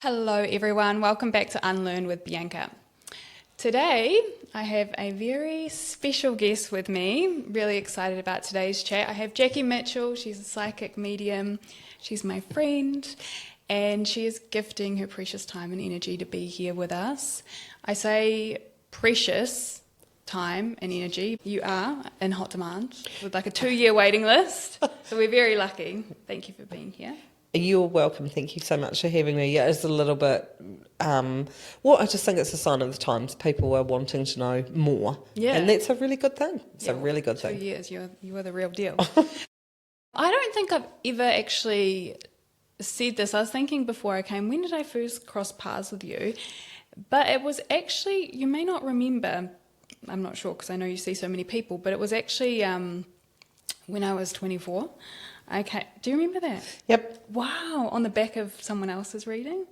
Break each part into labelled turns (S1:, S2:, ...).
S1: Hello everyone, welcome back to Unlearn with Bianca. Today I have a very special guest with me, really excited about today's chat. I have Jackie Mitchell, she's a psychic medium, she's my friend, and she is gifting her precious time and energy to be here with us. I say precious time and energy. You are in hot demand with like a 2-year waiting list, so we're very lucky. Thank you for being here.
S2: You're welcome. Thank you so much for having me. Yeah, it's a little bit, I just think it's a sign of the times. People are wanting to know more.
S1: Yeah.
S2: And that's a really good thing. It's a really good
S1: 2
S2: thing.
S1: years, you are the real deal. I don't think I've ever actually said this. I was thinking before I came, when did I first cross paths with you? But it was actually, you may not remember, I'm not sure because I know you see so many people, but it was actually when I was 24. Okay, do you remember that?
S2: Yep.
S1: Wow, on the back of someone else's reading?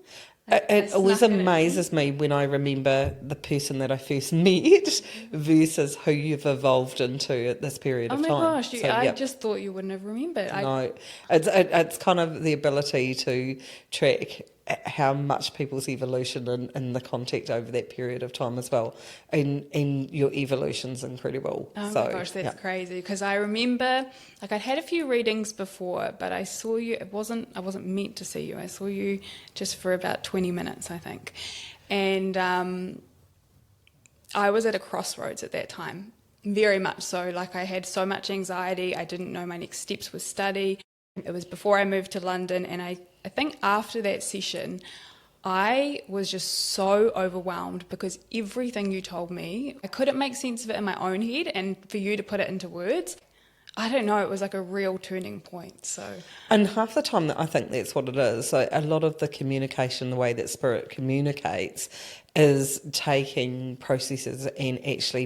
S2: It always amazes me when I remember the person that I first met versus who you've evolved into at this period of time.
S1: Oh my gosh, I
S2: yep.
S1: just thought you wouldn't have remembered.
S2: No, it's kind of the ability to track how much people's evolution in the contact over that period of time as well. And your evolution's incredible.
S1: Oh my gosh, that's crazy. Because I remember, like I'd had a few readings before, but I saw you, I wasn't meant to see you. I saw you just for about 20 minutes, I think. And I was at a crossroads at that time, very much so. Like I had so much anxiety. I didn't know my next steps with study. It was before I moved to London, and I think after that session, I was just so overwhelmed because everything you told me, I couldn't make sense of it in my own head, and for you to put it into words, I don't know, it was like a real turning point.
S2: And half the time I think that's what it is. So a lot of the communication, the way that spirit communicates, is taking processes and actually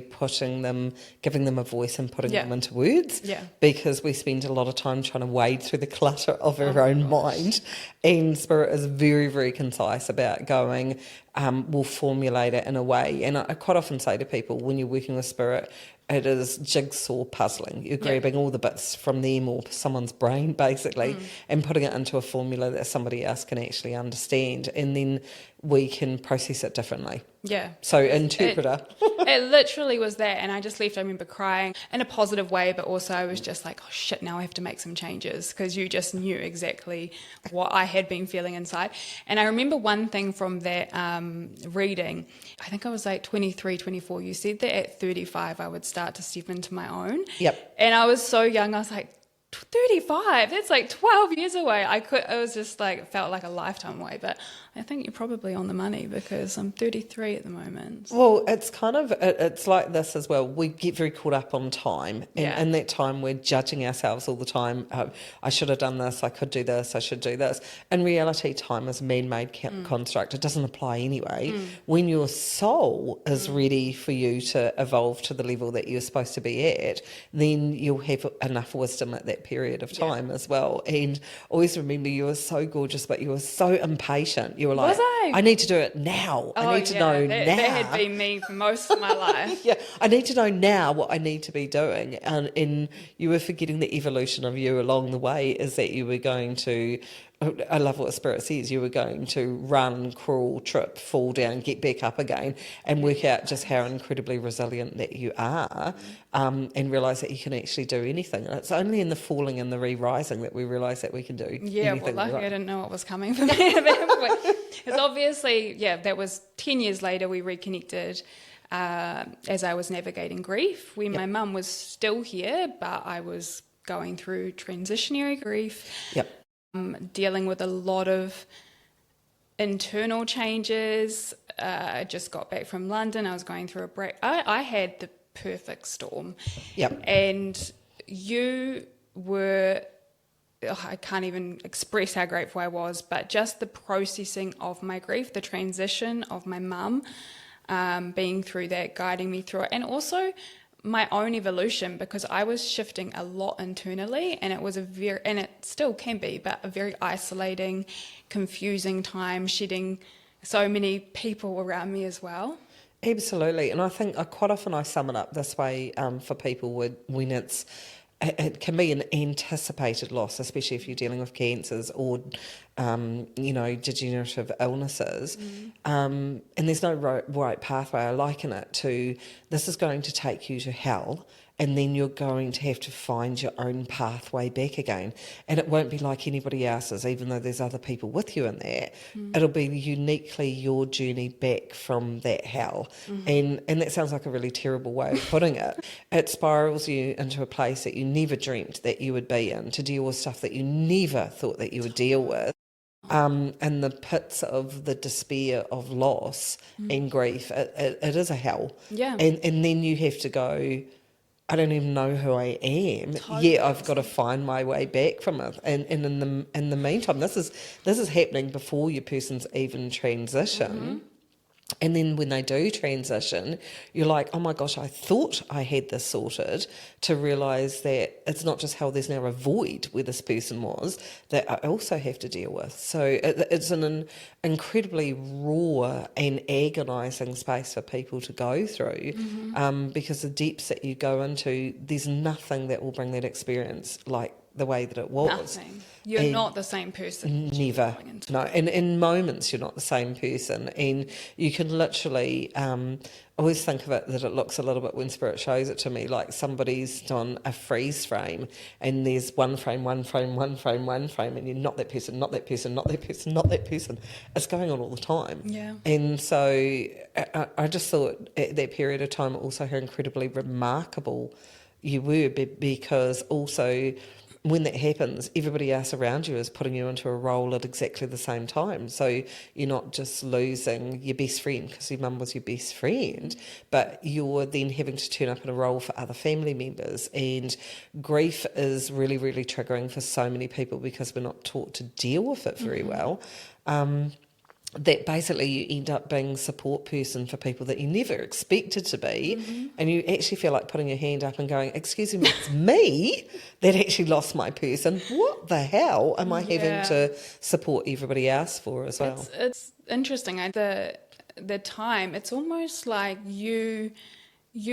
S2: giving them a voice and putting them into words.
S1: Yeah.
S2: Because we spend a lot of time trying to wade through the clutter of our own mind. And spirit is very, very concise about going, we'll formulate it in a way. And I quite often say to people, when you're working with spirit, it is jigsaw puzzling. You're grabbing all the bits from them or someone's brain, basically, and putting it into a formula that somebody else can actually understand. And then we can process it differently.
S1: Yeah.
S2: So interpreter.
S1: It literally was that, and I just left. I remember crying in a positive way, but also I was just like, oh shit, now I have to make some changes, because you just knew exactly what I had been feeling inside. And I remember one thing from that reading, I think I was like 23, 24, you said that at 35 I would start to step into my own.
S2: Yep.
S1: And I was so young, I was like, 35, that's like 12 years away. It was just like, it felt like a lifetime away, but I think you're probably on the money because I'm 33 at the moment.
S2: Well, it's like this as well. We get very caught up on time, and in that time we're judging ourselves all the time. I should have done this, I could do this, I should do this. In reality, time is a man-made construct. It doesn't apply anyway. When your soul is ready for you to evolve to the level that you're supposed to be at, then you'll have enough wisdom at that period of time as well. And always remember, you were so gorgeous, but you were so impatient. You were like, I need to do it now. I need to know now.
S1: That had been me for most of my life.
S2: I need to know now what I need to be doing. And you were forgetting the evolution of you along the way, is that you were going to, I love what Spirit says, you were going to run, crawl, trip, fall down, get back up again, and work out just how incredibly resilient that you are, and realise that you can actually do anything. And it's only in the falling and the re-rising that we realise that we can do anything.
S1: Well, lucky I didn't know what was coming for me at that point. It's obviously, that was 10 years later we reconnected as I was navigating grief, when my mum was still here, but I was going through transitionary grief.
S2: Yep.
S1: Dealing with a lot of internal changes. I just got back from London. I was going through a break. I had the perfect storm.
S2: Yep.
S1: And you were, I can't even express how grateful I was, but just the processing of my grief, the transition of my mum, being through that, guiding me through it, and my own evolution, because I was shifting a lot internally, and it was and it still can be, but a very isolating, confusing time, shedding so many people around me as well.
S2: Absolutely. And I think quite often I sum it up this way for people when it's it can be an anticipated loss, especially if you're dealing with cancers or, degenerative illnesses. And there's no right pathway. I liken it to, this is going to take you to hell, and then you're going to have to find your own pathway back again. And it won't be like anybody else's, even though there's other people with you in there. It'll be uniquely your journey back from that hell. And that sounds like a really terrible way of putting it. It spirals you into a place that you never dreamt that you would be in, to deal with stuff that you never thought that you would deal with. And the pits of the despair of loss and grief, it is a hell.
S1: Yeah.
S2: And then you have to go, I don't even know who I am.
S1: Totally.
S2: Yeah, I've got to find my way back from it. And in the meantime, this is happening before your person's even transition. And then when they do transition, you're like, oh my gosh, I thought I had this sorted, to realise that it's not just hell, there's now a void where this person was that I also have to deal with. So it's an incredibly raw and agonising space for people to go through, because the depths that you go into, there's nothing that will bring that experience like the way that it was.
S1: Nothing. You're not the same person.
S2: Never. No. And in moments, you're not the same person. And you can literally always think of it that it looks a little bit, when Spirit shows it to me, like somebody's done a freeze frame, and there's one frame, and you're not that person, not that person, not that person, not that person. It's going on all the time.
S1: Yeah.
S2: And so I just thought at that period of time also how incredibly remarkable you were, because also, when that happens, everybody else around you is putting you into a role at exactly the same time. So you're not just losing your best friend because your mum was your best friend, but you're then having to turn up in a role for other family members. And grief is really, really triggering for so many people because we're not taught to deal with it very well. That basically you end up being a support person for people that you never expected to be, and you actually feel like putting your hand up and going, excuse me, it's me that actually lost my person. What the hell am I having to support everybody else for as well?
S1: It's interesting. The time, it's almost like you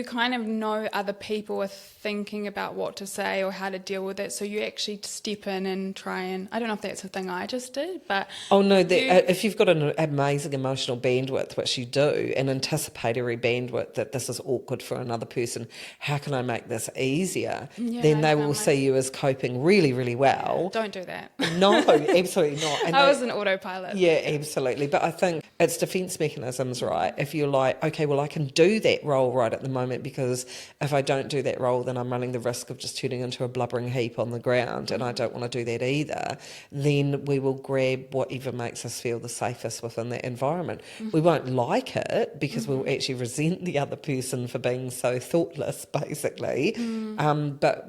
S1: kind of know other people are thinking about what to say or how to deal with it, so you actually step in and try and, I don't know if that's a thing I just did, but...
S2: Oh no, if you've got an amazing emotional bandwidth, which you do, an anticipatory bandwidth that this is awkward for another person, how can I make this easier? Then they will see you as coping really, really well.
S1: Don't do that.
S2: No, absolutely not. And
S1: I was an autopilot.
S2: Yeah, absolutely. But I think it's defence mechanisms, right? If you're like, okay, well, I can do that role right at the moment, because if I don't do that role, then I'm running the risk of just turning into a blubbering heap on the ground, and I don't want to do that either. Then we will grab whatever makes us feel the safest within that environment. We won't like it because we'll actually resent the other person for being so thoughtless, basically. But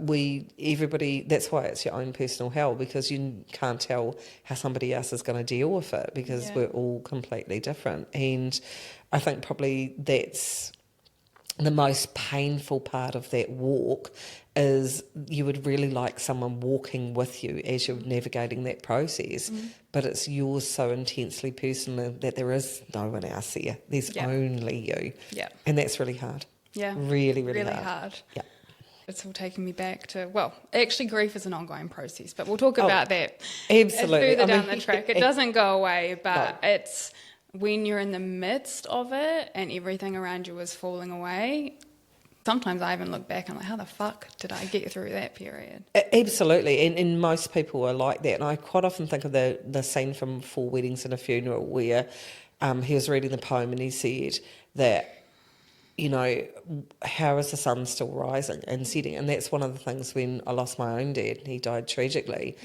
S2: everybody, that's why it's your own personal hell, because you can't tell how somebody else is going to deal with it, because we're all completely different. And I think probably that's the most painful part of that walk, is you would really like someone walking with you as you're navigating that process, but it's yours so intensely personal that there is no one else there. There's only you. Yeah. And that's really hard.
S1: Yeah.
S2: Really, really,
S1: really
S2: hard. Yeah.
S1: It's all taking me back to, well, actually grief is an ongoing process, but we'll talk about that
S2: absolutely
S1: further down the track. It doesn't go away, but it's when you're in the midst of it and everything around you is falling away. Sometimes I even look back and I'm like, how the fuck did I get through that period?
S2: Absolutely, and most people are like that. And I quite often think of the scene from Four Weddings and a Funeral, where he was reading the poem and he said that, how is the sun still rising and setting? And that's one of the things when I lost my own dad, he died tragically.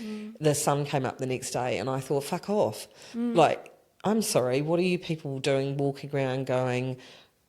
S2: The sun came up the next day and I thought, fuck off. Like, I'm sorry, what are you people doing walking around going,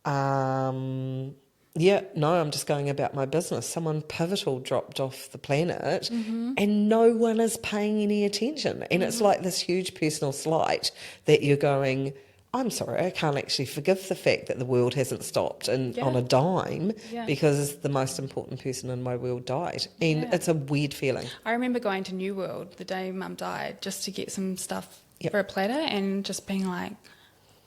S2: I'm just going about my business. Someone pivotal dropped off the planet and no one is paying any attention. And it's like this huge personal slight that you're going, I'm sorry, I can't actually forgive the fact that the world hasn't stopped on a dime because the most important person in my world died. And it's a weird feeling.
S1: I remember going to New World the day Mum died just to get some stuff for a platter and just being like,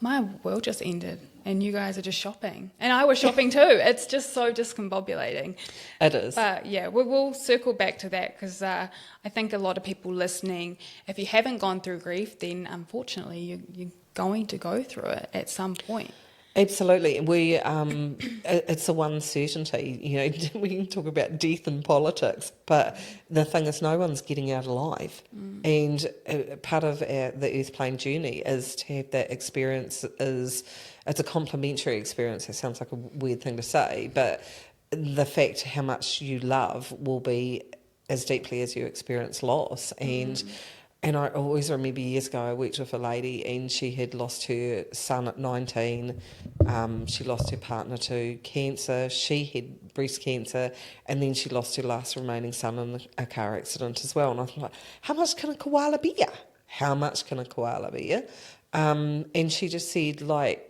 S1: my world just ended and you guys are just shopping. And I was shopping too. It's just so discombobulating.
S2: It is.
S1: But yeah, we'll circle back to that because I think a lot of people listening, if you haven't gone through grief, then unfortunately you're going to go through it at some point.
S2: Absolutely. It's the one certainty, you know, we can talk about death in politics, but the thing is no one's getting out alive. And part of the earth plane journey is to have that experience it's a complementary experience. It sounds like a weird thing to say, but the fact how much you love will be as deeply as you experience loss. And I always remember years ago I worked with a lady and she had lost her son at 19. She lost her partner to cancer. She had breast cancer, and then she lost her last remaining son in a car accident as well. And I was like, how much can a koala bear? How much can a koala bear? And she just said, like,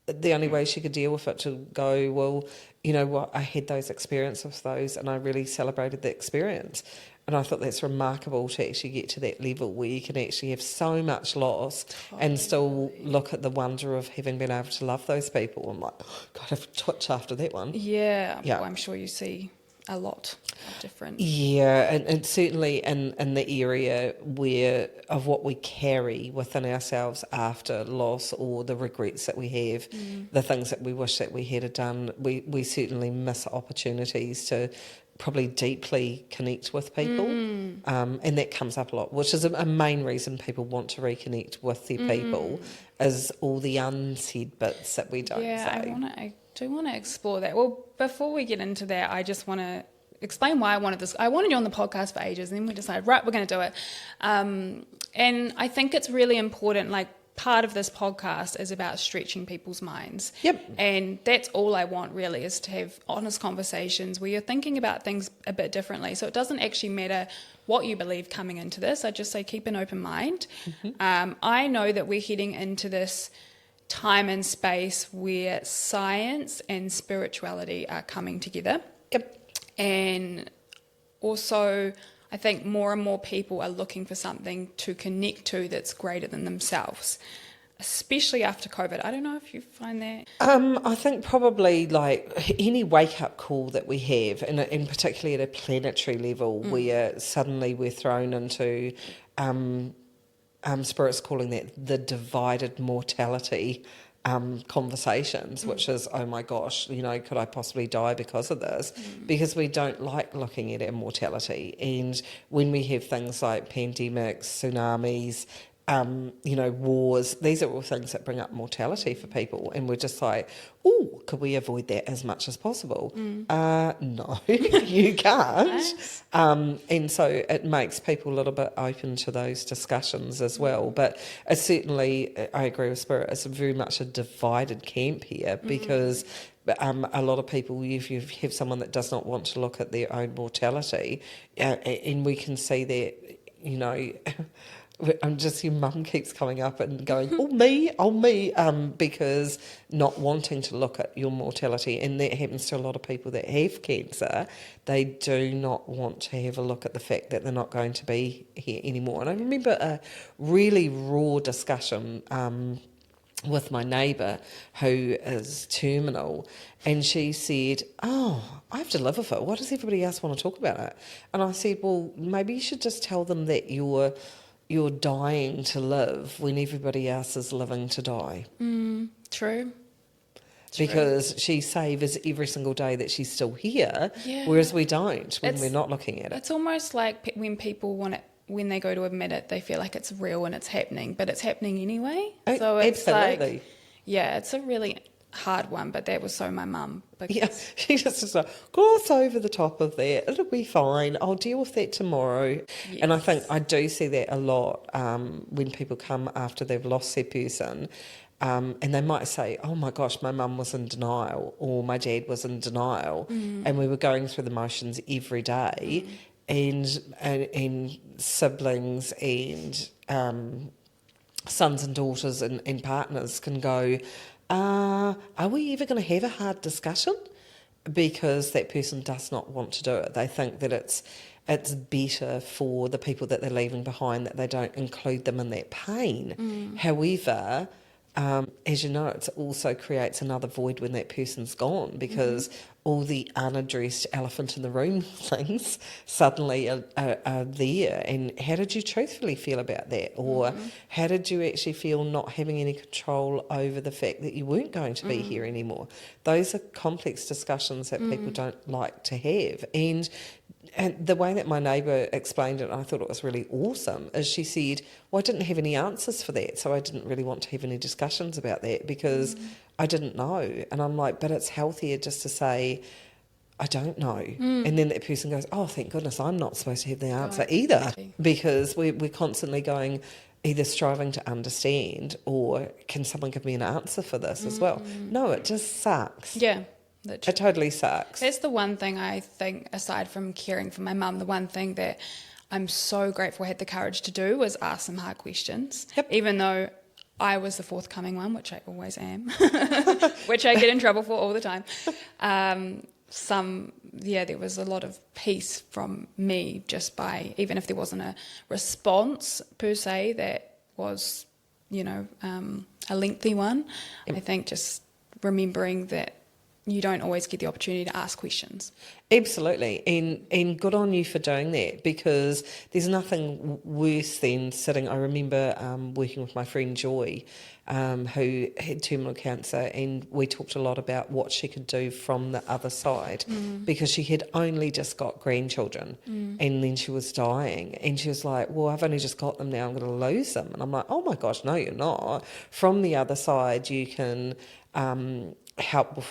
S2: the only way she could deal with it to go, well, you know what, I had those experiences with those and I really celebrated the experience. And I thought that's remarkable to actually get to that level where you can actually have so much loss and still look at the wonder of having been able to love those people. I'm like, God, I have a twitch after that one.
S1: Yeah. Well, I'm sure you see a lot of different.
S2: Yeah, and certainly in the area where of what we carry within ourselves after loss or the regrets that we have, the things that we wish that we had done, we certainly miss opportunities to probably deeply connect with people, and that comes up a lot, which is a main reason people want to reconnect with their people, is all the unsaid bits that we don't say.
S1: I do want to explore that. Well, before we get into that, I just want to explain why I wanted this. I wanted you on the podcast for ages, and then we decided, right, we're going to do it. And I think it's really important, like, part of this podcast is about stretching people's minds.
S2: Yep.
S1: And that's all I want really, is to have honest conversations where you're thinking about things a bit differently. So it doesn't actually matter what you believe coming into this. I just say keep an open mind. I know that we're heading into this time and space where science and spirituality are coming together.
S2: Yep.
S1: And also, I think more and more people are looking for something to connect to that's greater than themselves, especially after COVID. I don't know if you find that.
S2: I think probably like any wake-up call that we have, and particularly at a planetary level, where suddenly we're thrown into spirits calling that the divided mortality conversations, which is, oh my gosh, you know, could I possibly die because of this? Because we don't like looking at our mortality. And when we have things like pandemics, tsunamis, you know, wars, these are all things that bring up mortality for people. And we're just like, oh, could we avoid that as much as possible? No, you can't. And so it makes people a little bit open to those discussions as well. But it's certainly, I agree with Spirit, it's very much a divided camp here, because a lot of people, if you have someone that does not want to look at their own mortality, and we can see that, you know, your mum keeps coming up and going, oh me, because not wanting to look at your mortality, and that happens to a lot of people that have cancer. They do not want to have a look at the fact that they're not going to be here anymore. And I remember a really raw discussion with my neighbour who is terminal, and she said, oh, I have to live with it. Why does everybody else want to talk about it? And I said, well, maybe you should just tell them that you're dying to live when everybody else is living to die.
S1: True.
S2: Because she savours every single day that she's still here, whereas we don't when we're not looking at it.
S1: It's almost like when people want it, when they go to admit it, they feel like it's real and it's happening, but it's happening anyway. So it's
S2: absolutely.
S1: like, it's a really hard one, but that was so my mum.
S2: Yeah, she just like, gloss over the top of that. It'll be fine. I'll deal with that tomorrow. Yes. And I think I do see that a lot when people come after they've lost their person. And they might say, oh my gosh, my mum was in denial, or my dad was in denial, and we were going through the motions every day, and siblings and sons and daughters and partners can go, are we ever going to have a hard discussion? Because that person does not want to do it. They think that it's better for the people that they're leaving behind that they don't include them in that pain. However, as you know, it also creates another void when that person's gone, because all the unaddressed elephant in the room things suddenly are there. And how did you truthfully feel about that? Or how did you actually feel not having any control over the fact that you weren't going to be here anymore? Those are complex discussions that people don't like to have. And the way that my neighbour explained it, I thought it was really awesome, is she said, well, I didn't have any answers for that, so I didn't really want to have any discussions about that because I didn't know. And I'm like, but it's healthier just to say, I don't know. And then that person goes, oh, thank goodness, I'm not supposed to have the answer either. Because we're constantly going, either striving to understand, or can someone give me an answer for this as well? No, it just sucks.
S1: Yeah.
S2: It totally sucks.
S1: That's the one thing I think, aside from caring for my mum, the one thing that I'm so grateful I had the courage to do was ask some hard questions.
S2: Yep.
S1: Even though I was the forthcoming one, which I always am, which I get in trouble for all the time. There was a lot of peace from me just by, even if there wasn't a response per se that was, a lengthy one. Yep. I think just remembering that you don't always get the opportunity to ask questions.
S2: Absolutely, and good on you for doing that, because there's nothing worse than sitting. I remember working with my friend Joy, who had terminal cancer, and we talked a lot about what she could do from the other side, because she had only just got grandchildren, and then she was dying, and she was like, well, I've only just got them now, I'm going to lose them. And I'm like, oh my gosh, no, you're not. From the other side, you can help with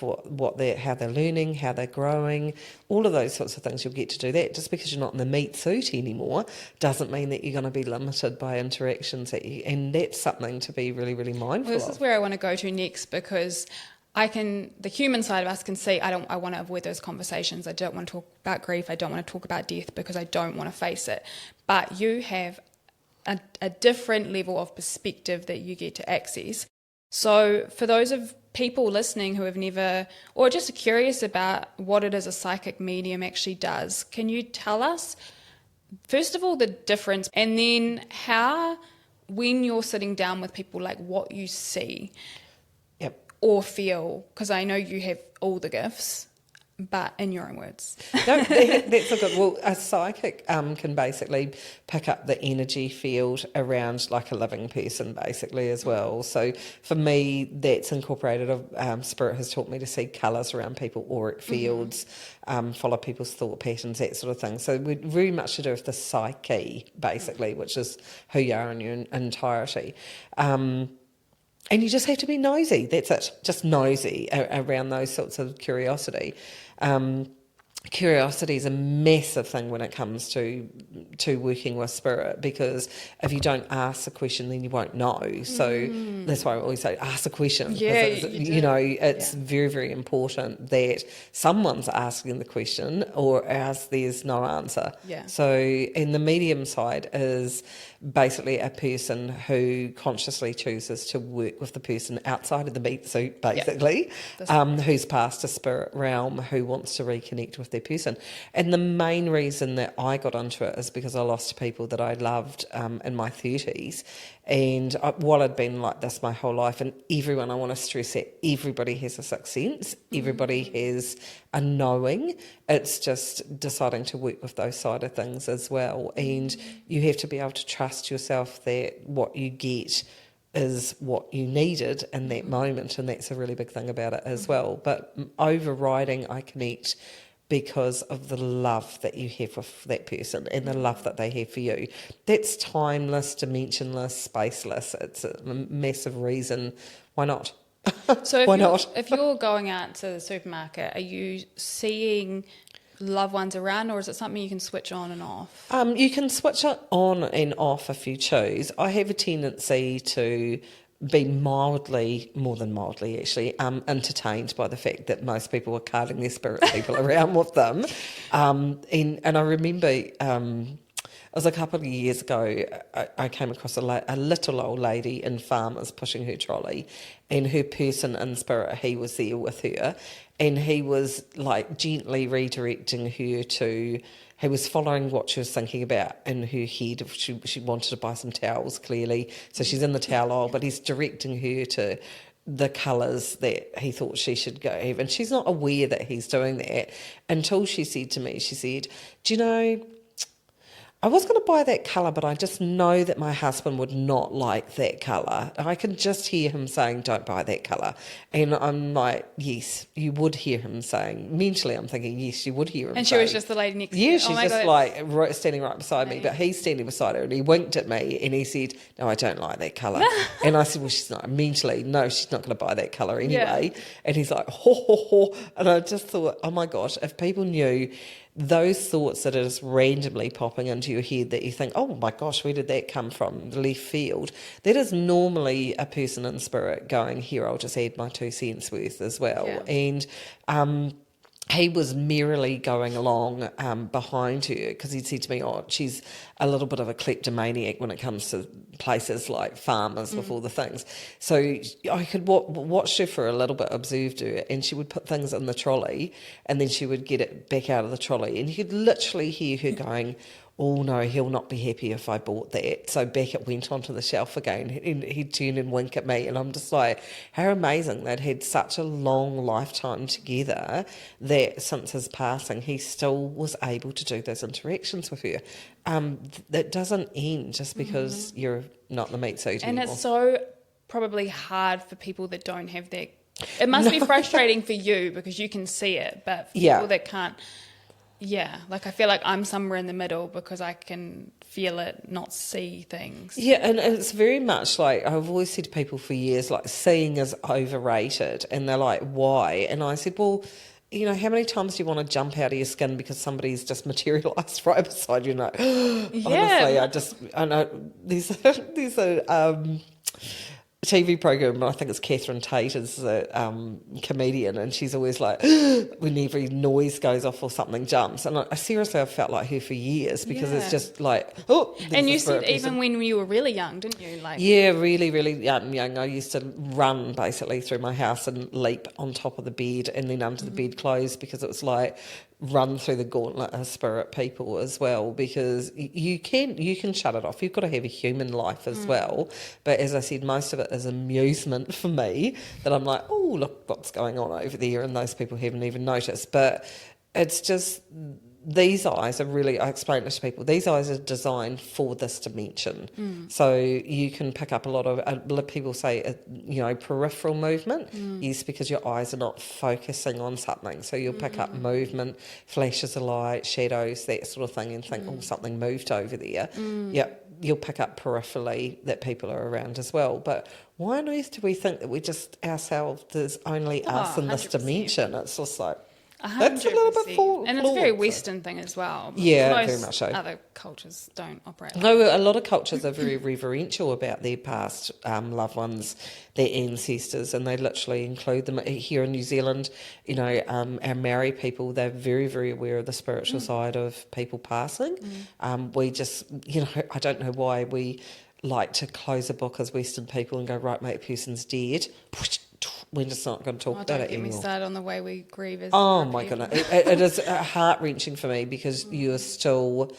S2: how they're learning, how they're growing, all of those sorts of things. You'll get to do that. Just because you're not in the meat suit anymore doesn't mean that you're going to be limited by interactions and that's something to be really, really mindful of.
S1: This is where I want to go to next, because the human side of us can see, I want to avoid those conversations. I don't want to talk about grief. I don't want to talk about death because I don't want to face it. But you have a different level of perspective that you get to access. So for those of people listening who have never, or just curious about what it is a psychic medium actually does, can you tell us, first of all, the difference, and then how, when you're sitting down with people, like what you see or feel, because I know you have all the gifts, but in your own words.
S2: No, that's a good. Well, a psychic can basically pick up the energy field around like a living person, basically, as well. So for me, that's incorporated. Spirit has taught me to see colours around people, auric fields, follow people's thought patterns, that sort of thing. So we're very much to do with the psyche, basically, which is who you are in your entirety. And you just have to be nosy. That's it. Just nosy around those sorts of curiosity. Curiosity is a massive thing when it comes to working with spirit, because if you don't ask a question, then you won't know. So that's why I always say ask a question.
S1: Yeah,
S2: it's very, very important that someone's asking the question, or else there's no answer.
S1: Yeah.
S2: So, and the medium side is basically a person who consciously chooses to work with the person outside of the meat suit, basically, who's past a spirit realm, who wants to reconnect with their person. And the main reason that I got into it is because I lost people that I loved in my 30s. And while I'd been like this my whole life, and everyone, I want to stress that everybody has a sixth sense, everybody has a knowing. It's just deciding to work with those side of things as well. And you have to be able to trust yourself that what you get is what you needed in that moment, and that's a really big thing about it as well. But overriding, I connect because of the love that you have with that person and the love that they have for you. That's timeless, dimensionless, spaceless. It's a massive reason. Why not?
S1: So
S2: if
S1: if you're going out to the supermarket, are you seeing loved ones around, or is it something you can switch on and off?
S2: You can switch it on and off if you choose. I have a tendency to be more than mildly actually, entertained by the fact that most people are carting their spirit people around with them. And I remember it was a couple of years ago, I came across a little old lady in Farmers pushing her trolley, and her person in spirit, he was there with her, and he was like gently redirecting her to he was following what she was thinking about in her head. She wanted to buy some towels, clearly. So she's in the towel aisle, but he's directing her to the colours that he thought she should go have. And she's not aware that he's doing that until she said to me, she said, do you know, I was going to buy that colour, but I just know that my husband would not like that colour. I can just hear him saying, don't buy that colour. And I'm like, yes, you would hear him saying. Mentally, I'm thinking, yes, you would hear him
S1: And
S2: saying.
S1: she was just the lady next to
S2: you.
S1: you.
S2: Yeah, she's just
S1: God,
S2: like standing right beside me, but he's standing beside her and he winked at me and he said, no, I don't like that colour. And I said, well, she's not. Mentally, no, she's not going to buy that colour anyway. Yeah. And he's like, ho, ho, ho. And I just thought, oh my gosh, if people knew those thoughts that are just randomly popping into your head that you think, oh my gosh, where did that come from? The left field. That is normally a person in spirit going, here, I'll just add my 2 cents worth as well. Yeah. And he was merrily going along behind her because he'd said to me, oh, she's a little bit of a kleptomaniac when it comes to places like farmers with all the things. So I could watch her for a little bit, observed her, and she would put things in the trolley and then she would get it back out of the trolley. And you could literally hear her going, oh no, he'll not be happy if I bought that. So back it went onto the shelf again. And he'd turn and wink at me. And I'm just like, how amazing they'd had such a long lifetime together that since his passing, he still was able to do those interactions with her. That doesn't end just because you're not in the meat suit anymore.
S1: And it's so probably hard for people that don't have that. It must be frustrating for you because you can see it, but for people that can't. Yeah, like I feel like I'm somewhere in the middle because I can feel it, not see things.
S2: Yeah, and it's very much like I've always said to people for years, like seeing is overrated. And they're like, why? And I said, well, you know, how many times do you want to jump out of your skin because somebody's just materialised right beside you? No, honestly, I know there's a TV program, I think it's Catherine Tate is a comedian, and she's always like, when every noise goes off or something jumps. And seriously, I've felt like her for years because it's just like, oh.
S1: And you said even when you were really young, didn't you? Like,
S2: yeah, really, really young. I used to run basically through my house and leap on top of the bed and then under the bedclothes because it was like, run through the gauntlet of spirit people as well, because you can shut it off. You've got to have a human life as well. But as I said, most of it is amusement for me, that I'm like, oh, look what's going on over there, and those people haven't even noticed. But it's just, these eyes are really, I explain it to people, these eyes are designed for this dimension. So you can pick up a lot of people say, peripheral movement. Yes, because your eyes are not focusing on something. So you'll pick up movement, flashes of light, shadows, that sort of thing, and think, oh, something moved over there. Yeah, you'll pick up peripherally that people are around as well. But why on earth do we think that we just ourselves, there's only us in this
S1: 100%.
S2: dimension? It's just like,
S1: 100%.
S2: that's a little bit flawed.
S1: And it's a very Western thing as well.
S2: Yeah,
S1: most
S2: very much so.
S1: Other cultures don't operate like
S2: No, a lot of cultures are very reverential about their past loved ones, their ancestors, and they literally include them. Here in New Zealand, our Maori people, they're very, very aware of the spiritual side of people passing. We just, I don't know why we like to close a book as Western people and go, right, mate, person's dead. We're just not going to talk about it anymore.
S1: Don't get me started on the way we grieve as
S2: my goodness. It is heart-wrenching for me because you're still,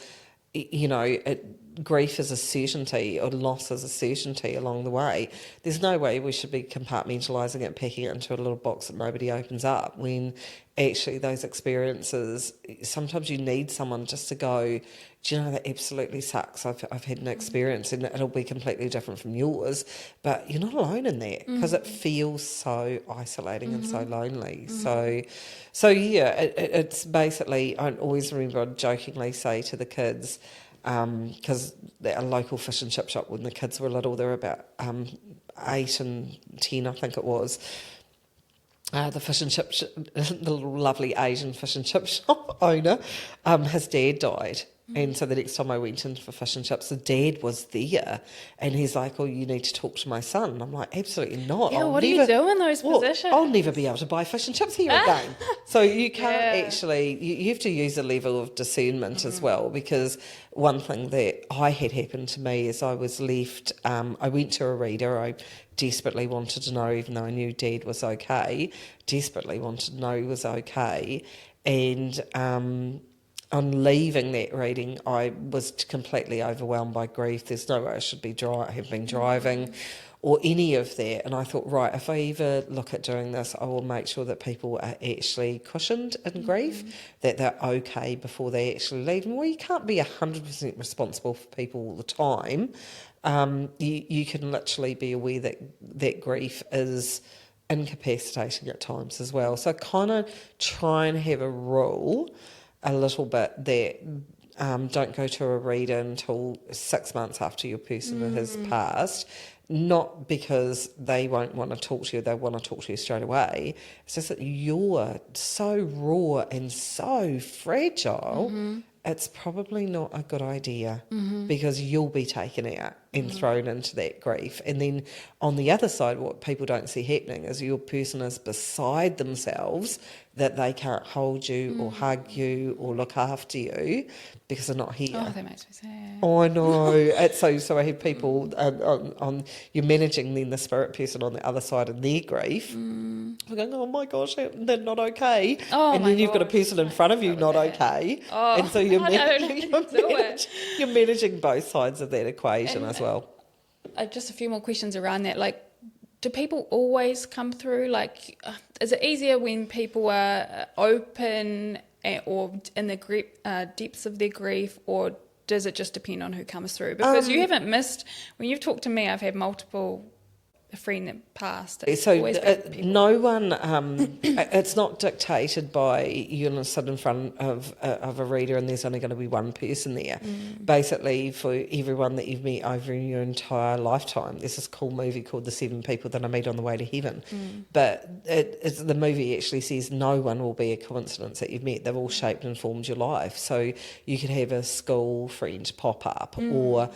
S2: grief is a certainty or loss is a certainty along the way. There's no way we should be compartmentalising it, packing it into a little box that nobody opens up, when actually those experiences, sometimes you need someone just to go, do you know, that absolutely sucks. I've had an experience and it'll be completely different from yours, but you're not alone in that because it feels so isolating and so lonely. So yeah, it's basically, I always remember I'd jokingly say to the kids, because a local fish and chip shop when the kids were little, they were about 8 and 10, I think it was. The fish and chip, the little lovely Asian fish and chip shop owner, his dad died. And so the next time I went in for fish and chips, the dad was there. And he's like, oh, you need to talk to my son. And I'm like, absolutely not.
S1: Yeah, what do you do in those positions?
S2: I'll never be able to buy fish and chips here again. So you can't actually, you have to use a level of discernment as well, because one thing that I had happened to me is I was left, I went to a reader, I desperately wanted to know, even though I knew Dad was okay, desperately wanted to know he was okay. And on leaving that reading, I was completely overwhelmed by grief. There's no way I should have been driving or any of that. And I thought, right, if I ever look at doing this, I will make sure that people are actually cushioned in grief, that they're okay before they actually leave. And well, you can't be 100% responsible for people all the time. You can literally be aware that grief is incapacitating at times as well. So kind of try and have a rule a little bit that don't go to a reader until 6 months after your person has passed. Not because they won't want to talk to you, they want to talk to you straight away. It's just that you're so raw and so fragile, it's probably not a good idea because you'll be taken out and thrown into that grief. And then on the other side, what people don't see happening is your person is beside themselves, that they can't hold you or hug you or look after you because they're not here.
S1: Oh, that makes me sad.
S2: Oh, I know. It's so I have people on you're managing then the spirit person on the other side of their grief. We're going, oh my gosh, they're not okay.
S1: Oh,
S2: and
S1: my
S2: then you've got a
S1: gosh,
S2: person in front of you not okay.
S1: Oh,
S2: And so you're
S1: you're
S2: managing both sides of that equation as well.
S1: Just a few more questions around that. Like, do people always come through? Like, is it easier when people are open or in the depths of their grief, or does it just depend on who comes through? Because you haven't missed, when you've talked to me, I've had multiple, a friend that passed.
S2: So no one, it's not dictated by you're going to sit in front of a reader and there's only going to be one person there. Basically, for everyone that you've met over your entire lifetime, there's this cool movie called The 7 People That I Meet on the Way to Heaven. But the movie actually says no one will be a coincidence that you've met. They've all shaped and formed your life. So you could have a school friend pop up or...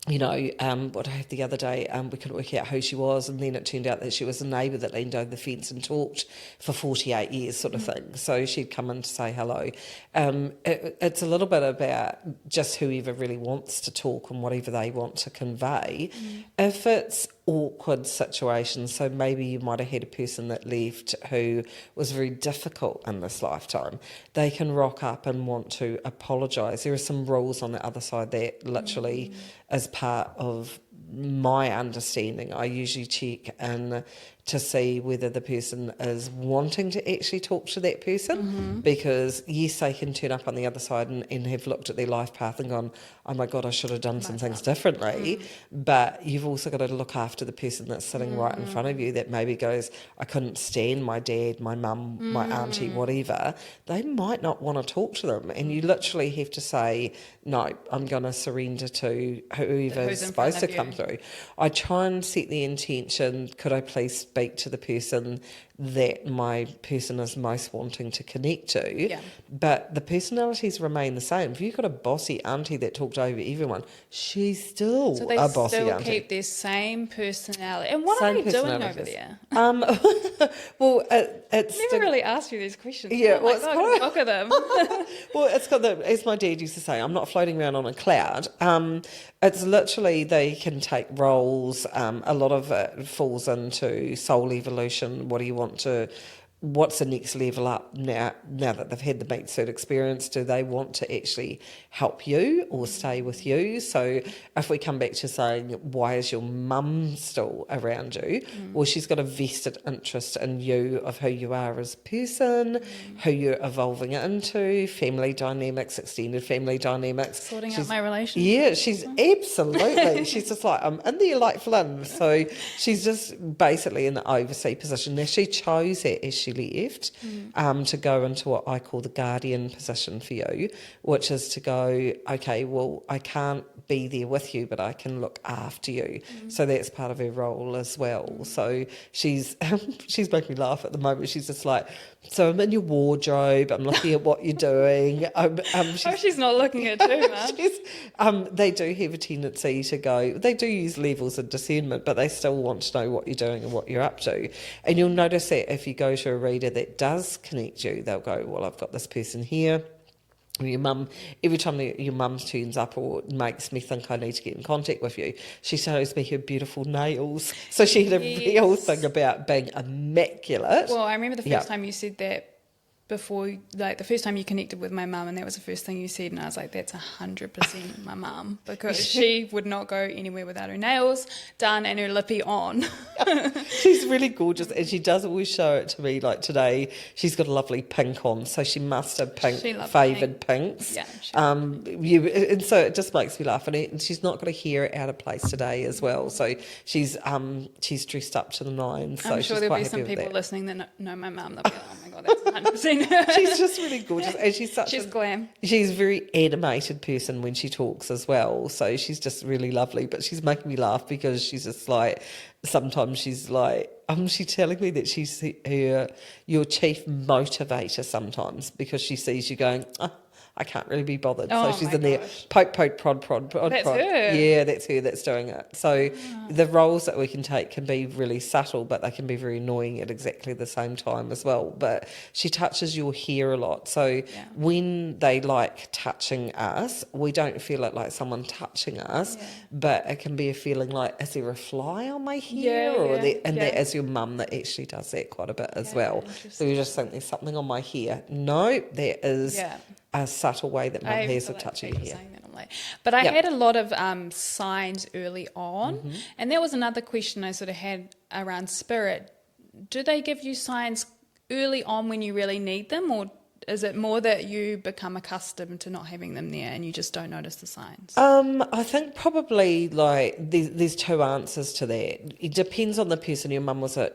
S2: what I had the other day, we couldn't work out who she was, and then it turned out that she was a neighbour that leaned over the fence and talked for 48 years sort of thing. So she'd come in to say hello. It's a little bit about just whoever really wants to talk and whatever they want to convey. If it's awkward situations, so maybe you might have had a person that left who was very difficult in this lifetime, they can rock up and want to apologise. There are some rules on the other side that literally as part of my understanding, I usually check in to see whether the person is wanting to actually talk to that person, because yes, they can turn up on the other side and have looked at their life path and gone, oh my God, I should have done some things differently. But you've also got to look after the person that's sitting right in front of you that maybe goes, I couldn't stand my dad, my mum, my auntie, whatever. They might not want to talk to them, and you literally have to say, no, I'm going to surrender to whoever's supposed to come through. I try and set the intention, could I please speak to the person that my person is most wanting to connect to, but the personalities remain the same. If you've got a bossy auntie that talked over everyone, she's still a bossy auntie. So
S1: they still keep their same personality. And what are they doing over there?
S2: Well, it's...
S1: Never really asked you these questions.
S2: Yeah,
S1: well, look at them.
S2: Well, it's got as my dad used to say, I'm not floating around on a cloud. It's literally they can take roles. A lot of it falls into soul evolution. What do you want to... What's the next level up now that they've had the meat suit experience? Do they want to actually help you or stay with you? So if we come back to saying, why is your mum still around you? Well, she's got a vested interest in you, of who you are as a person, who you're evolving into, family dynamics, extended family dynamics.
S1: Sorting out my relationship.
S2: Yeah, she's absolutely. She's just like, I'm in there like Flynn. So she's just basically in the oversee position. Now, she chose that as she left to go into what I call the guardian position for you, which is to go, okay, well, I can't be there with you, but I can look after you. So that's part of her role as well. So she's making me laugh at the moment. She's just like, so I'm in your wardrobe, I'm looking at what you're doing.
S1: She's not looking at too much.
S2: They do have a tendency to go, they do use levels of discernment, but they still want to know what you're doing and what you're up to. And you'll notice that if you go to a reader that does connect you, they'll go, well, I've got this person here. Your mum, every time your mum turns up or makes me think I need to get in contact with you, she shows me her beautiful nails. So she had a real thing about being immaculate.
S1: Well, I remember the first time you said that before, like the first time you connected with my mum, and that was the first thing you said, and I was like, that's 100% my mum, because she would not go anywhere without her nails done and her lippy on.
S2: She's really gorgeous, and she does always show it to me. Like today, she's got a lovely pink on, so she must have favoured pinks.
S1: Yeah.
S2: And so it just makes me laugh, and she's not got a hair out of place today as well. So she's dressed up to the nines. So
S1: I'm sure there'll be some people listening that know my mum. They'll be like, oh my god, that's 100%.
S2: She's just really gorgeous, and she's
S1: glam.
S2: She's a very animated person when she talks as well. So she's just really lovely. But she's making me laugh because she's just like, sometimes she's like, she's telling me that she's your chief motivator sometimes, because she sees you going, I can't really be bothered.
S1: Oh,
S2: so she's in there, poke, prod.
S1: That's her.
S2: Yeah, that's her that's doing it. So the roles that we can take can be really subtle, but they can be very annoying at exactly the same time as well. But she touches your hair a lot. So when they like touching us, we don't feel it like someone touching us, but it can be a feeling like, is there a fly on my hair? That is your mum that actually does that quite a bit as well. So you just think there's something on my hair. No, there is a subtle way that mum has of touching your hair.
S1: But I had a lot of signs early on, and that was another question I sort of had around spirit. Do they give you signs early on when you really need them, or is it more that you become accustomed to not having them there and you just don't notice the signs?
S2: I think probably like there's two answers to that. It depends on the person. Your mum was a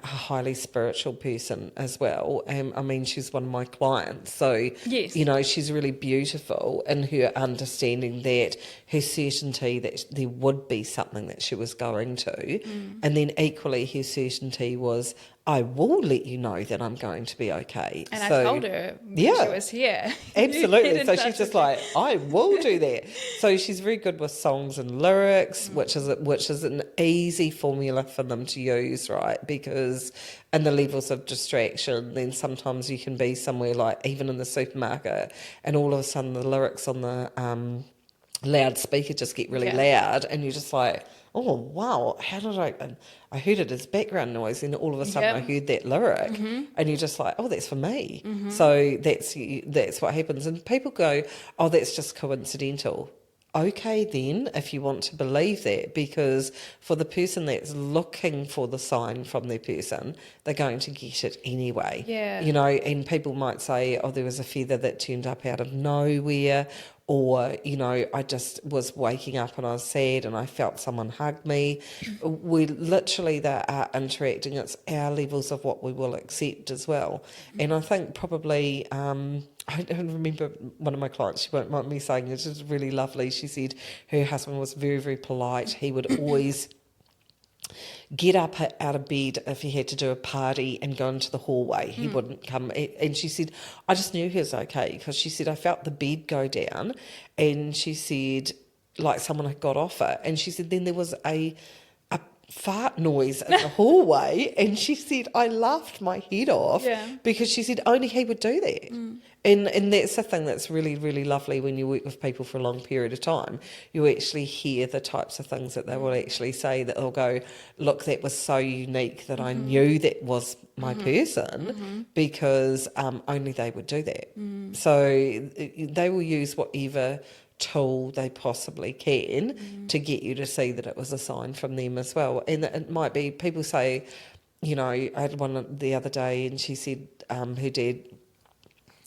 S2: highly spiritual person as well. I mean, she's one of my clients. So, you know, she's really beautiful in her understanding that, her certainty that there would be something that she was going to. And then equally her certainty was, I will let you know that I'm going to be okay.
S1: And so, I told her when she was here.
S2: Absolutely. So she's just like, I will do that. So she's very good with songs and lyrics, which is an easy formula for them to use, right? Because in the levels of distraction, then sometimes you can be somewhere like even in the supermarket, and all of a sudden the lyrics on the loudspeaker just get really loud, and you're just like, oh wow, how did I heard it as background noise, and all of a sudden I heard that lyric, and you're just like, oh, that's for me. So that's what happens. And people go, oh, that's just coincidental. Okay then, if you want to believe that, because for the person that's looking for the sign from their person, they're going to get it anyway. You know, and people might say, oh, there was a feather that turned up out of nowhere, or, you know, I just was waking up and I was sad and I felt someone hug me. We literally, they are interacting. It's our levels of what we will accept as well. And I think probably, I don't remember one of my clients, she won't mind me saying, it's just really lovely. She said her husband was very, very polite. He would always get up out of bed if he had to do a party and go into the hallway. He wouldn't come. And she said, I just knew he was okay, because she said, I felt the bed go down, and she said, like someone had got off it. And she said, then there was a fart noise in the hallway, and she said, I laughed my head off, because she said only he would do that. And that's the thing that's really, really lovely when you work with people for a long period of time. You actually hear the types of things that they will actually say, that they'll go, look, that was so unique that I knew that was my person, because only they would do that. So they will use whatever tool they possibly can to get you to see that it was a sign from them as well. And it might be, people say, you know, I had one the other day, and she said her dad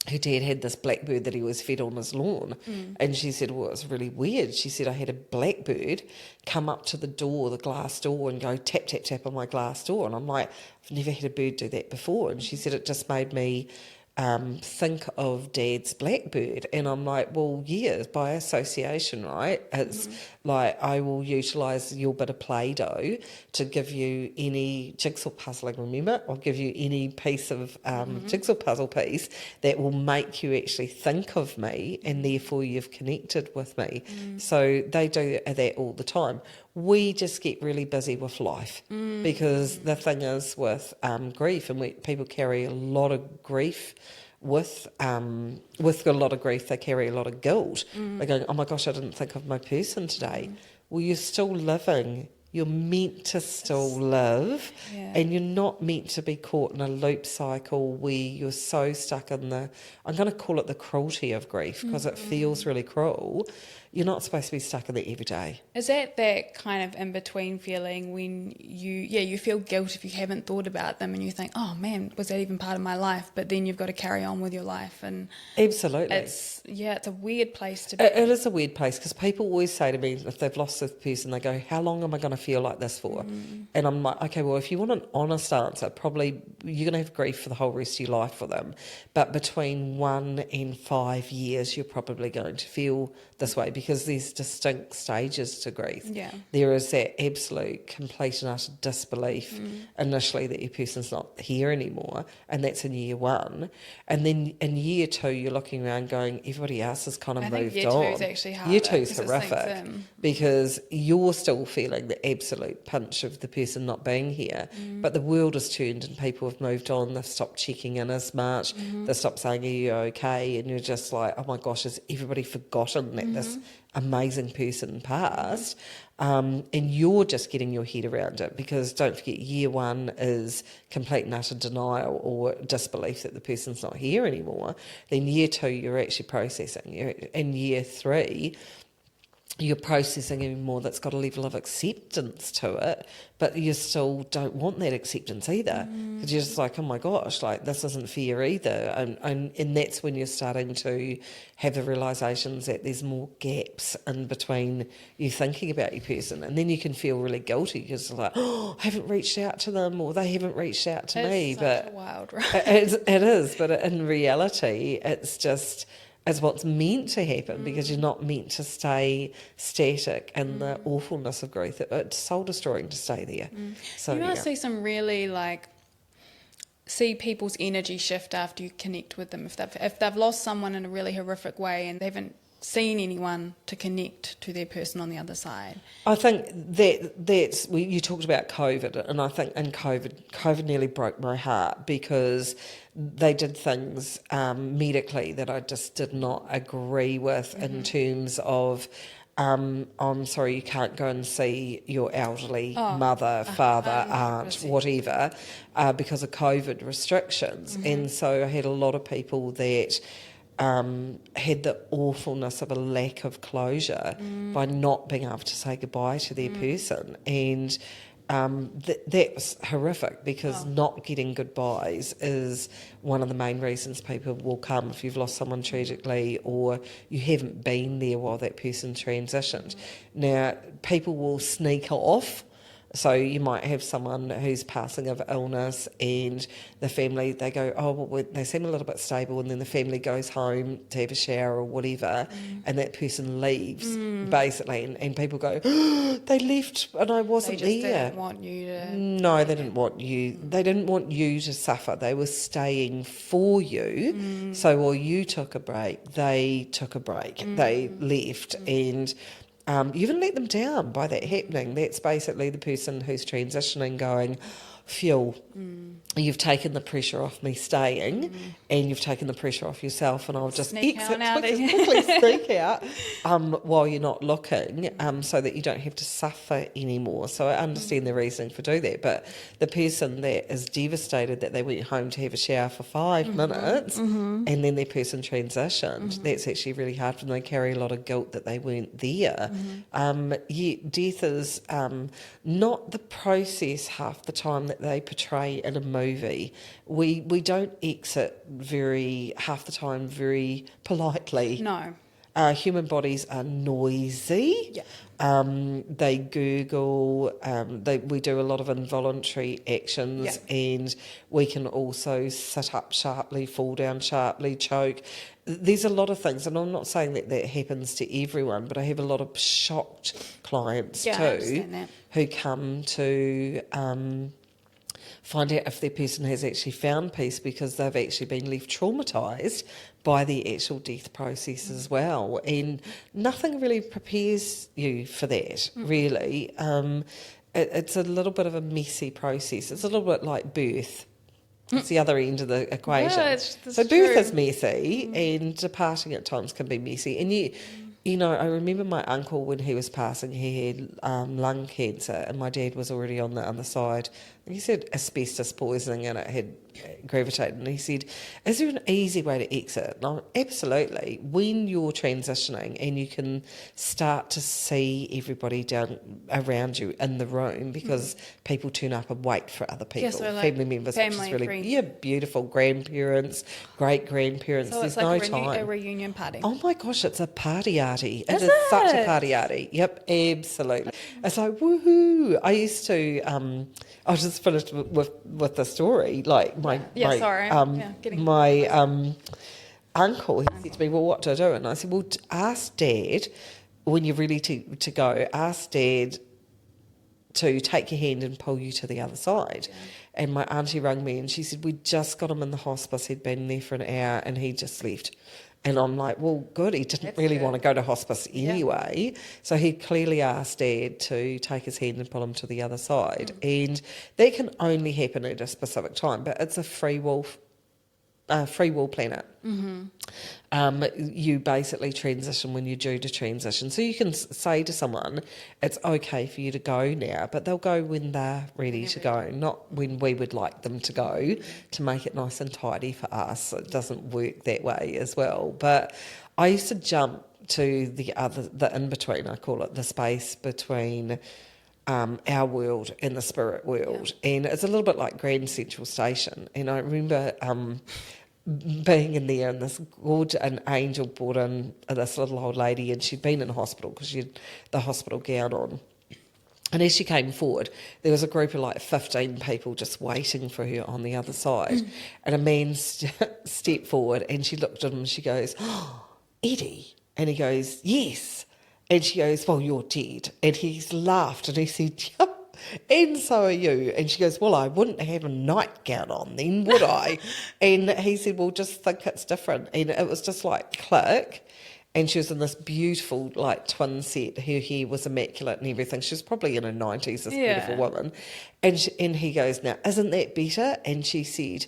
S2: had this blackbird that he was fed on his lawn. And she said, well, it was really weird. She said, I had a blackbird come up to the door, the glass door, and go tap, tap, tap on my glass door. And I'm like, I've never had a bird do that before. And she said, it just made me think of Dad's blackbird. And I'm like, well, yeah, by association, right? It's like, I will utilise your bit of Play-Doh to give you any jigsaw puzzling, remember? I'll give you any piece of jigsaw puzzle piece that will make you actually think of me, and therefore you've connected with me. So they do that all the time. We just get really busy with life, because the thing is with grief, and people carry a lot of grief with a lot of grief, they carry a lot of guilt. They're going, oh my gosh, I didn't think of my person today. Well, you're still living you're meant to still live,
S1: Yeah.
S2: and you're not meant to be caught in a loop cycle where you're so stuck in I'm going to call it the cruelty of grief, because it feels really cruel. You're not supposed to be stuck in it every day.
S1: Is that kind of in-between feeling when you feel guilt if you haven't thought about them and you think, oh man, was that even part of my life? But then you've got to carry on with your life. And
S2: Absolutely.
S1: it's a weird place to be.
S2: It is a weird place, because people always say to me, if they've lost this person, they go, how long am I going to feel like this for? And I'm like, okay, well, if you want an honest answer, probably you're going to have grief for the whole rest of your life for them. But between 1 and 5 years, you're probably going to feel this way, because there's distinct stages to grief.
S1: Yeah.
S2: There is that absolute, complete and utter disbelief initially that your person's not here anymore, and that's in year 1. And then in year 2, you're looking around going, everybody else has kind of moved on.
S1: I think year 2 is actually harder.
S2: Year 2 is
S1: 'cause it sinks
S2: horrific,
S1: in.
S2: because you're still feeling the absolute pinch of the person not being here, but the world has turned and people have moved on. They've stopped checking in as much. They've stopped saying, are you okay? And you're just like, oh my gosh, has everybody forgotten that this amazing person passed? And you're just getting your head around it, because don't forget, year 1 is complete and utter denial or disbelief that the person's not here anymore. Then year 2, you're actually processing. In year 3, you're processing even more. That's got a level of acceptance to it, but you still don't want that acceptance either, because you're just like, oh my gosh, like this isn't fair either. And that's when you're starting to have the realisations that there's more gaps in between you thinking about your person, and then you can feel really guilty, because like, oh, I haven't reached out to them, or they haven't reached out to me.
S1: It's
S2: But
S1: such a wild ride.
S2: it is, but in reality, it's just is what's meant to happen, because you're not meant to stay static in the awfulness of grief. It's soul destroying to stay there. So
S1: You must see some really see people's energy shift after you connect with them. If they've lost someone in a really horrific way and they haven't seen anyone to connect to their person on the other side.
S2: I think you talked about COVID, and I think in COVID nearly broke my heart, because they did things medically that I just did not agree with, in terms of I'm sorry, you can't go and see your elderly mother, father, aunt, whatever, because of COVID restrictions. And so I had a lot of people that had the awfulness of a lack of closure by not being able to say goodbye to their person. And that was horrific, because not getting goodbyes is one of the main reasons people will come if you've lost someone tragically, or you haven't been there while that person transitioned. Now, people will sneak off. So you might have someone who's passing of illness, and the family, they go, oh, well, they seem a little bit stable, and then the family goes home to have a shower or whatever, and that person leaves, basically, and people go, oh, they left and I wasn't there.
S1: They just didn't want you to...
S2: No, they didn't want you. They didn't want you to suffer. They were staying for you. So while you took a break, they took a break. They left, and... you even let them down by that happening. That's basically the person who's transitioning going, phew, you've taken the pressure off me staying, and you've taken the pressure off yourself, and I'll just
S1: Sneak
S2: exit
S1: out
S2: quickly sneak out while you're not looking, so that you don't have to suffer anymore. So I understand the reasoning for doing that, but the person that is devastated that they went home to have a shower for 5 minutes, and then their person transitioned, that's actually really hard for them. They carry a lot of guilt that they weren't there. Death is not the process half the time that they portray in a movie. We don't exit half the time very politely.
S1: No.
S2: Human bodies are noisy.
S1: Yeah.
S2: They Google. We do a lot of involuntary actions, and we can also sit up sharply, fall down sharply, choke. There's a lot of things, and I'm not saying that happens to everyone, but I have a lot of shocked clients too, who come to find out if their person has actually found peace, because they've actually been left traumatised by the actual death process as well. And nothing really prepares you for that, really. It's a little bit of a messy process. It's a little bit like birth. It's the other end of the equation.
S1: Yeah,
S2: so birth is messy, and departing at times can be messy. And You know, I remember my uncle when he was passing, he had lung cancer, and my dad was already on the other side. He said asbestos poisoning, and it had gravitated. And he said, "Is there an easy way to exit?" And I'm, absolutely. When you're transitioning, and you can start to see everybody down around you in the room, because people turn up and wait for other people,
S1: so like
S2: family members, which is really
S1: friends.
S2: beautiful. Grandparents, great grandparents.
S1: So
S2: There's
S1: it's like
S2: no time.
S1: a reunion party.
S2: Oh my gosh, it's a party-arty. It
S1: Is
S2: is such a
S1: it?
S2: party-arty. Yep, absolutely. It's like, woohoo. I used to, I was just finished with the story. Like, my uncle, he said to me, well, what do I do? And I said, well, ask Dad, when you're ready to go, ask Dad to take your hand and pull you to the other side. Yeah. And my auntie rang me and she said, we just got him in the hospice. He'd been there for an hour and he just left. And I'm like, well, good. He didn't want to go to hospice anyway. Yeah. So he clearly asked Dad to take his hand and pull him to the other side. And that can only happen at a specific time, but it's a free will planet. You basically transition when you're due to transition. So you can say to someone, it's okay for you to go now, but they'll go when they're ready to go, not when we would like them to go, to make it nice and tidy for us. It doesn't work that way as well. But I used to jump to the in-between, I call it, the space between our world and the spirit world. Yeah. And it's a little bit like Grand Central Station. And I remember being in there, and this gorgeous, an angel brought in this little old lady, and she'd been in hospital because she had the hospital gown on. And as she came forward, there was a group of like 15 people just waiting for her on the other side. And a man stepped forward, and she looked at him and she goes, oh, Eddie. And he goes, yes. And she goes, well, you're dead. And he's laughed and he said, yep. And so are you. And she goes, well, I wouldn't have a nightgown on then, would I? And he said, well, just think it's different. And it was just like click. And she was in this beautiful like twin set. Her hair was immaculate and everything. She was probably in her 90s, this beautiful woman. And he goes, now, isn't that better? And she said,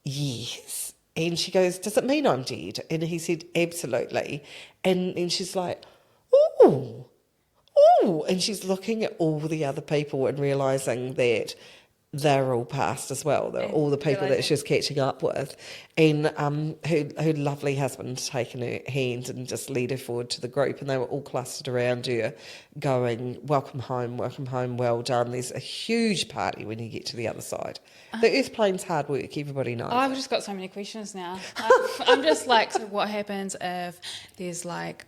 S2: yes. And she goes, does it mean I'm dead? And he said, absolutely. And she's like, oh. Oh, and she's looking at all the other people and realising that they're all past as well. They're all the people that she's catching up with. And her lovely husband taken her hand and just led her forward to the group, and they were all clustered around her going, welcome home, well done. There's a huge party when you get to the other side. The earth plane's hard work, everybody knows.
S1: I've just got so many questions now. I'm just like, so what happens if there's like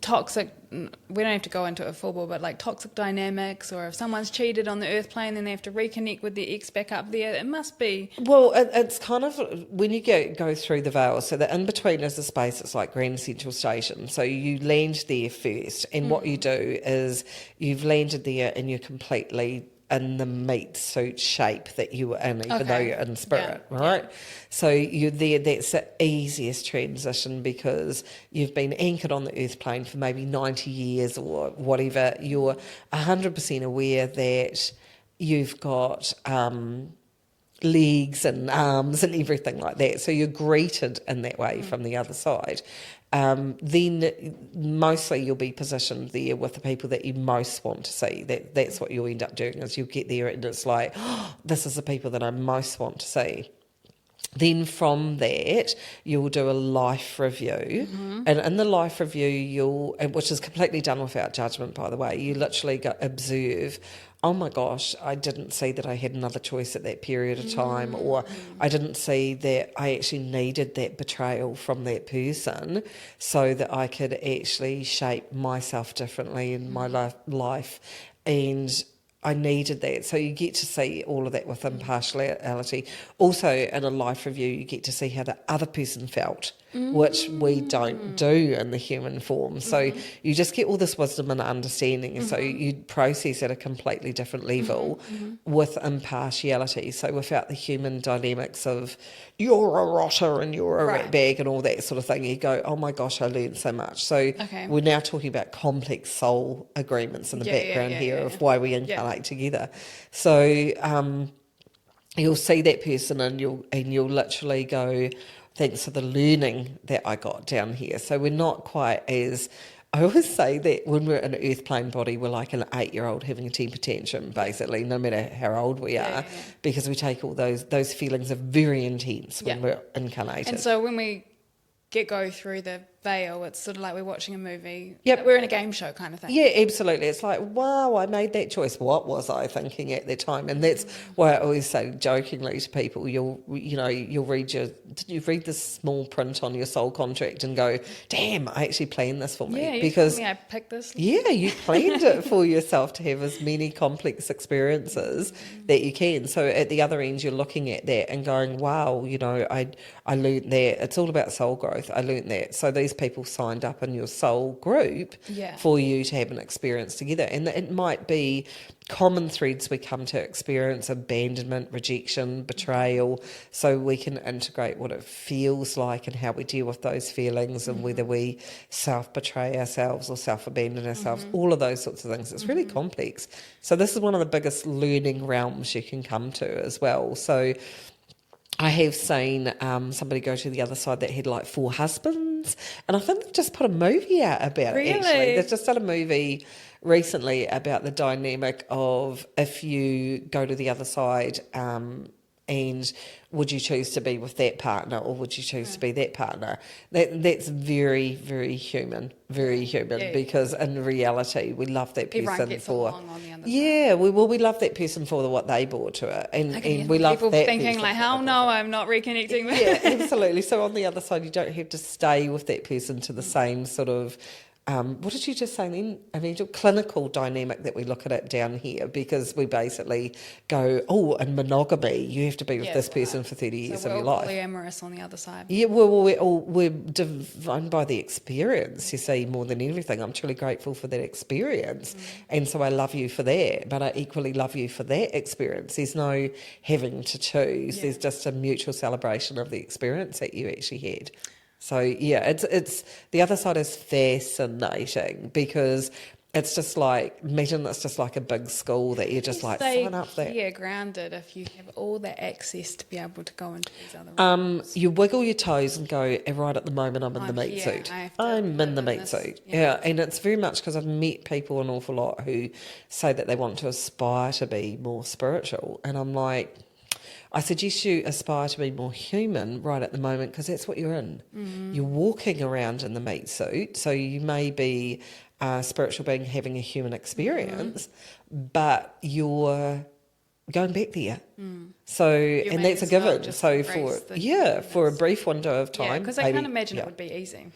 S1: toxic, we don't have to go into it full ball, but like toxic dynamics, or if someone's cheated on the earth plane, then they have to reconnect with the ex back up there. It must be.
S2: Well, it's kind of when you go through the veil, so the in-between is the space, it's like Grand Central Station. So you land there first, and what you do is you've landed there and you're completely in the meat suit shape that you were in, even though you're in spirit, right? So you're there, that's the easiest transition because you've been anchored on the earth plane for maybe 90 years or whatever. You're 100% aware that you've got legs and arms and everything like that. So you're greeted in that way from the other side. Then mostly you'll be positioned there with the people that you most want to see. That's what you'll end up doing, is you'll get there and it's like, oh, this is the people that I most want to see. Then from that, you'll do a life review. And in the life review, which is completely done without judgment, by the way, you literally observe, oh my gosh, I didn't see that I had another choice at that period of time, or I didn't see that I actually needed that betrayal from that person so that I could actually shape myself differently in my life. And I needed that. So you get to see all of that with impartiality. Also, in a life review, you get to see how the other person felt, which we don't do in the human form. So you just get all this wisdom and understanding. So you process at a completely different level with impartiality. So without the human dynamics of you're a rotter and you're a ratbag and all that sort of thing, you go, oh my gosh, I learned so much. So we're now talking about complex soul agreements in the background here of why we incarnate together. So you'll see that person and you'll literally go, thanks to the learning that I got down here. So we're not quite as, I always say that when we're in an earth plane body, we're like an 8-year-old having a temper tantrum, basically, no matter how old we are, because we take all those feelings are very intense when we're incarnated.
S1: And so when we go through the veil, it's sort of like we're watching a movie.
S2: Yep.
S1: We're in a game show kind of thing.
S2: Yeah, absolutely. It's like, wow, I made that choice. What was I thinking at the time? And that's why I always say jokingly to people, you'll read did you read this small print on your soul contract and go, damn, I actually planned this for me.
S1: Yeah, you
S2: because
S1: told me I picked this.
S2: Yeah, you planned it for yourself to have as many complex experiences that you can. So at the other end, you're looking at that and going, wow, I learned that. It's all about soul growth. I learned that. So these people signed up in your soul group for you to have an experience together. And it might be common threads we come to experience: abandonment, rejection, betrayal, so we can integrate what it feels like and how we deal with those feelings and whether we self-betray ourselves or self-abandon ourselves, all of those sorts of things. It's really complex. So this is one of the biggest learning realms you can come to as well. So I have seen somebody go to the other side that had like 4 husbands, and I think they've just put a movie out about it, actually. They've just done a movie recently about the dynamic of if you go to the other side and would you choose to be with that partner or would you choose to be that partner? That's very, very human, because in reality we love that person
S1: Everyone gets
S2: for
S1: along on the other side.
S2: we love that person for what they brought to it, and we love
S1: people
S2: that
S1: thinking
S2: person
S1: like,
S2: for
S1: hell
S2: what
S1: no, I'm not reconnecting with.
S2: Yeah, absolutely. So on the other side, you don't have to stay with that person to the same sort of what did you just say then, Angel? Clinical dynamic that we look at it down here, because we basically go, and monogamy, you have to be with this person for 30 years of your life.
S1: So we're polyamorous on the other side.
S2: Yeah, well, we're defined by the experience, you see, more than everything. I'm truly grateful for that experience. And so I love you for that, but I equally love you for that experience. There's no having to choose. There's just a mutual celebration of the experience that you actually had. So yeah, it's the other side is fascinating because it's just like, imagine it's just like a big school that you're just like, sign up there.
S1: Yeah, grounded if you have all that access to be able to go into these other rooms.
S2: You wiggle your toes and go, right at the moment I'm in the meat suit. I'm in the meat suit. Yeah, and it's very much because I've met people an awful lot who say that they want to aspire to be more spiritual. And I'm like, I suggest you aspire to be more human right at the moment, because that's what you're in. You're walking around in the meat suit, so you may be a spiritual being having a human experience, but you're going back there. So, and that's a given. So for a brief window of time.
S1: Yeah, because I can't imagine it would be easy.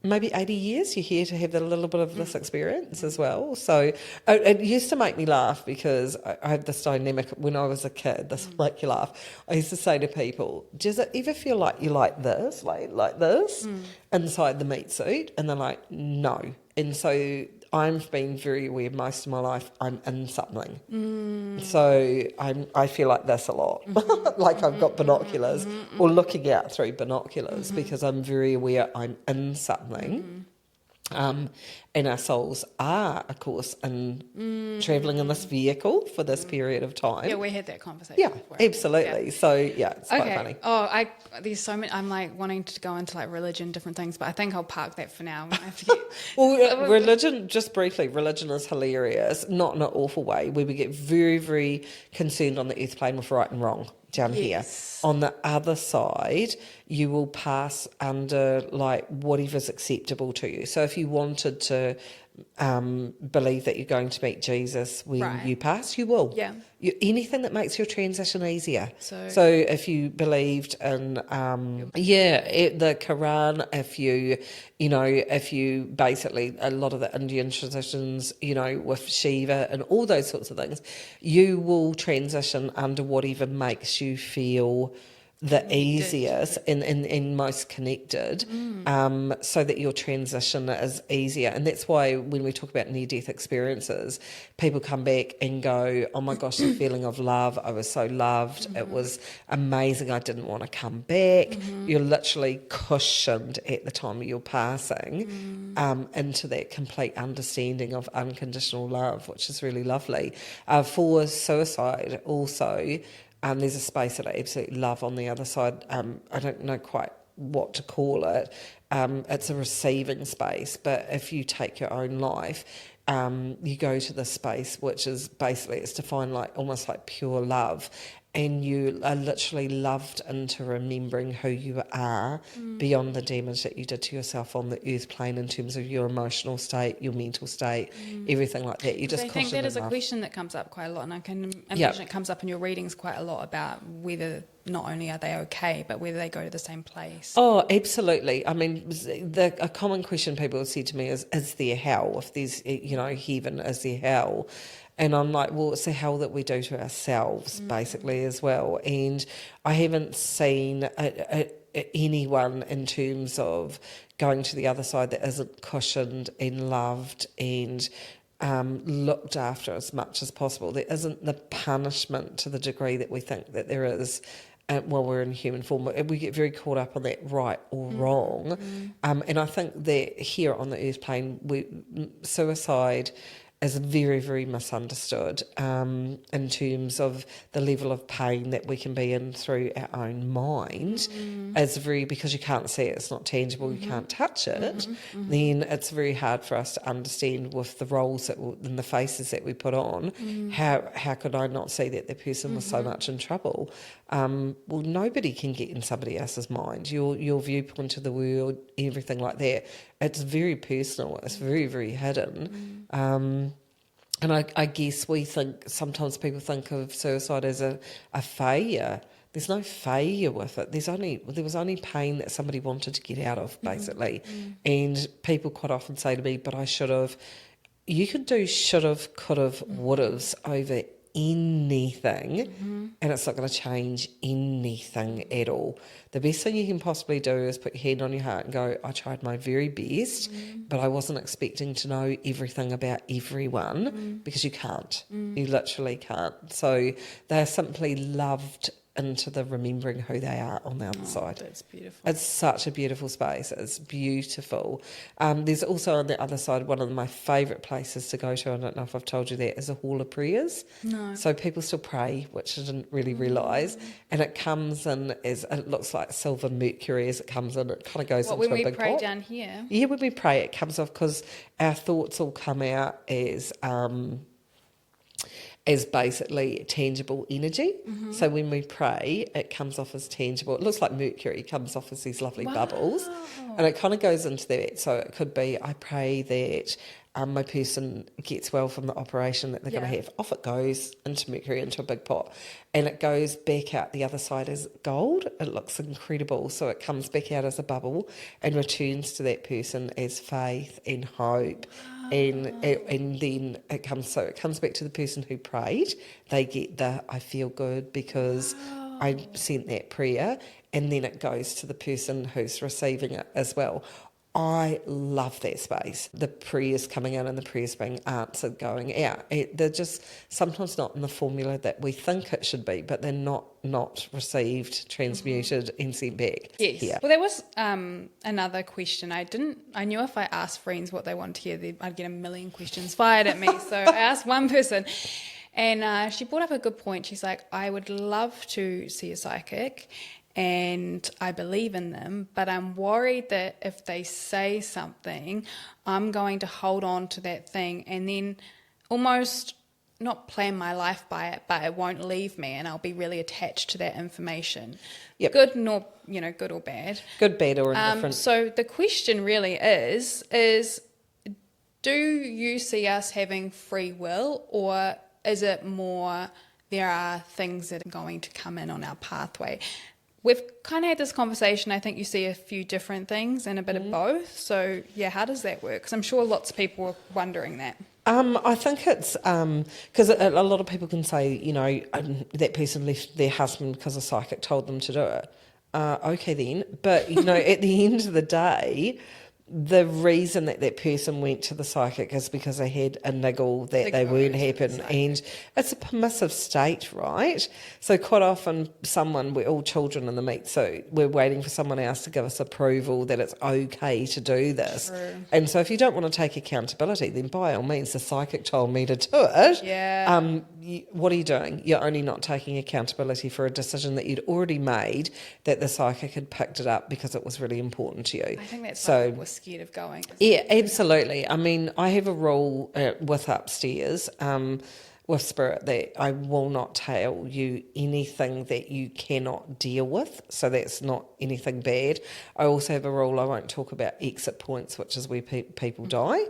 S2: Maybe 80 years you're here to have a little bit of this experience as well. So it used to make me laugh because I had this dynamic when I was a kid, this make you laugh. I used to say to people, does it ever feel like you like this, like this inside the meat suit? And they're like, no. And so I've been very aware most of my life I'm in something. So I feel like this a lot. Like I've got binoculars or looking out through binoculars because I'm very aware I'm in something. And our souls are, of course, travelling in this vehicle for this period of time.
S1: Yeah, we had that conversation.
S2: Yeah,
S1: before.
S2: absolutely. Yeah. So, yeah, it's quite funny.
S1: Oh, there's so many. I'm like wanting to go into like religion, different things, but I think I'll park that for now. I have to get...
S2: Well, religion, just briefly, religion is hilarious, not in an awful way, where we get very, very concerned on the earth plane with right and wrong down here. On the other side, you will pass under like whatever's acceptable to you. So if you wanted to believe that you're going to meet Jesus when you pass, you will.
S1: Yeah.
S2: Anything that makes your transition easier.
S1: So
S2: if you believed in the Quran, if you basically, a lot of the Indian traditions, with Shiva and all those sorts of things, you will transition under whatever makes you feel the easiest and most connected, so that your transition is easier. And that's why when we talk about near-death experiences, people come back and go, oh my gosh, the feeling of love, I was so loved, it was amazing, I didn't want to come back. You're literally cushioned at the time of your passing into that complete understanding of unconditional love, which is really lovely. For suicide also, there's a space that I absolutely love on the other side. I don't know quite what to call it. It's a receiving space, but if you take your own life, you go to this space, which is basically, it's defined like almost like pure love, and you are literally loved into remembering who you are beyond the damage that you did to yourself on the earth plane in terms of your emotional state, your mental state, everything like that. You just
S1: I think that is a question that comes up quite a lot, and I can imagine it comes up in your readings quite a lot about whether not only are they okay, but whether they go to the same place.
S2: Oh, absolutely. I mean, a common question people have said to me is there hell? If there's, heaven, is there hell? And I'm like, well, it's the hell that we do to ourselves, basically, as well. And I haven't seen anyone in terms of going to the other side that isn't cushioned and loved and looked after as much as possible. There isn't the punishment to the degree that we think that there is while we're in human form. We get very caught up on that right or wrong. And I think that here on the earth plane, suicide is very, very misunderstood in terms of the level of pain that we can be in through our own mind. Is very, because you can't see it, it's not tangible, you can't touch it, then it's very hard for us to understand with the roles and the faces that we put on, how could I not see that the person was so much in trouble? Well, nobody can get in somebody else's mind. Your viewpoint of the world, everything like that, it's very personal, it's very, very hidden. And I guess sometimes people think of suicide as a failure. There's no failure with it. There was only pain that somebody wanted to get out of, basically. And people quite often say to me, but I should have. You could do should have, could have, would haves over anything, and it's not going to change anything at all. The best thing you can possibly do is put your hand on your heart and go, I tried my very best, but I wasn't expecting to know everything about everyone, because you can't. You literally can't. So they're simply loved into the remembering who they are on the other side.
S1: That's beautiful.
S2: It's such a beautiful space. It's beautiful. There's also on the other side, one of my favourite places to go to, I don't know if I've told you that, is a hall of prayers.
S1: No.
S2: So people still pray, which I didn't really realise. And it comes in it looks like silver mercury as it comes in. It kind of goes into a big pot.
S1: When we pray down here?
S2: Yeah, when we pray, it comes off because our thoughts all come out as basically tangible energy. So when we pray, it comes off as tangible. It looks like mercury, comes off as these lovely bubbles. And it kind of goes into that. So it could be, I pray that my person gets well from the operation that they're going to have. Off it goes into mercury, into a big pot. And it goes back out the other side as gold. It looks incredible. So it comes back out as a bubble and returns to that person as faith and hope. And then it comes back to the person who prayed. They get the I feel good because I sent that prayer, and then it goes to the person who's receiving it as well. I love that space. The prayers coming in and the prayers being answered going out. They're just sometimes not in the formula that we think it should be, but they're not received, transmuted, and sent back.
S1: Yes.
S2: Here.
S1: Well, there was another question. I knew if I asked friends what they want to hear, I'd get a million questions fired at me. So I asked one person, and she brought up a good point. She's like, I would love to see a psychic, and I believe in them, but I'm worried that if they say something, I'm going to hold on to that thing and then almost not plan my life by it, but it won't leave me, and I'll be really attached to that information.
S2: Yep.
S1: Good or bad.
S2: Good, bad, or indifferent.
S1: So the question really is do you see us having free will, or is it more there are things that are going to come in on our pathway? We've kind of had this conversation. I think you see a few different things and a bit of both. So, yeah, how does that work? Because I'm sure lots of people are wondering that.
S2: I think it's because a lot of people can say, that person left their husband because a psychic told them to do it. Okay then. But, at the end of the day, the reason that person went to the psychic is because they had a niggle that they weren't happy, and it's a permissive state, right? So quite often we're all children in the meat suit. We're waiting for someone else to give us approval that it's okay to do this.
S1: True.
S2: And so if you don't want to take accountability, then by all means, the psychic told me to do it.
S1: Yeah.
S2: What are you doing? You're only not taking accountability for a decision that you'd already made, that the psychic had picked it up because it was really important to you.
S1: I think that's why we're scared of going.
S2: Yeah, absolutely. I mean, I have a rule with upstairs, with spirit, that I will not tell you anything that you cannot deal with. So that's not anything bad. I also have a rule, I won't talk about exit points, which is where people die.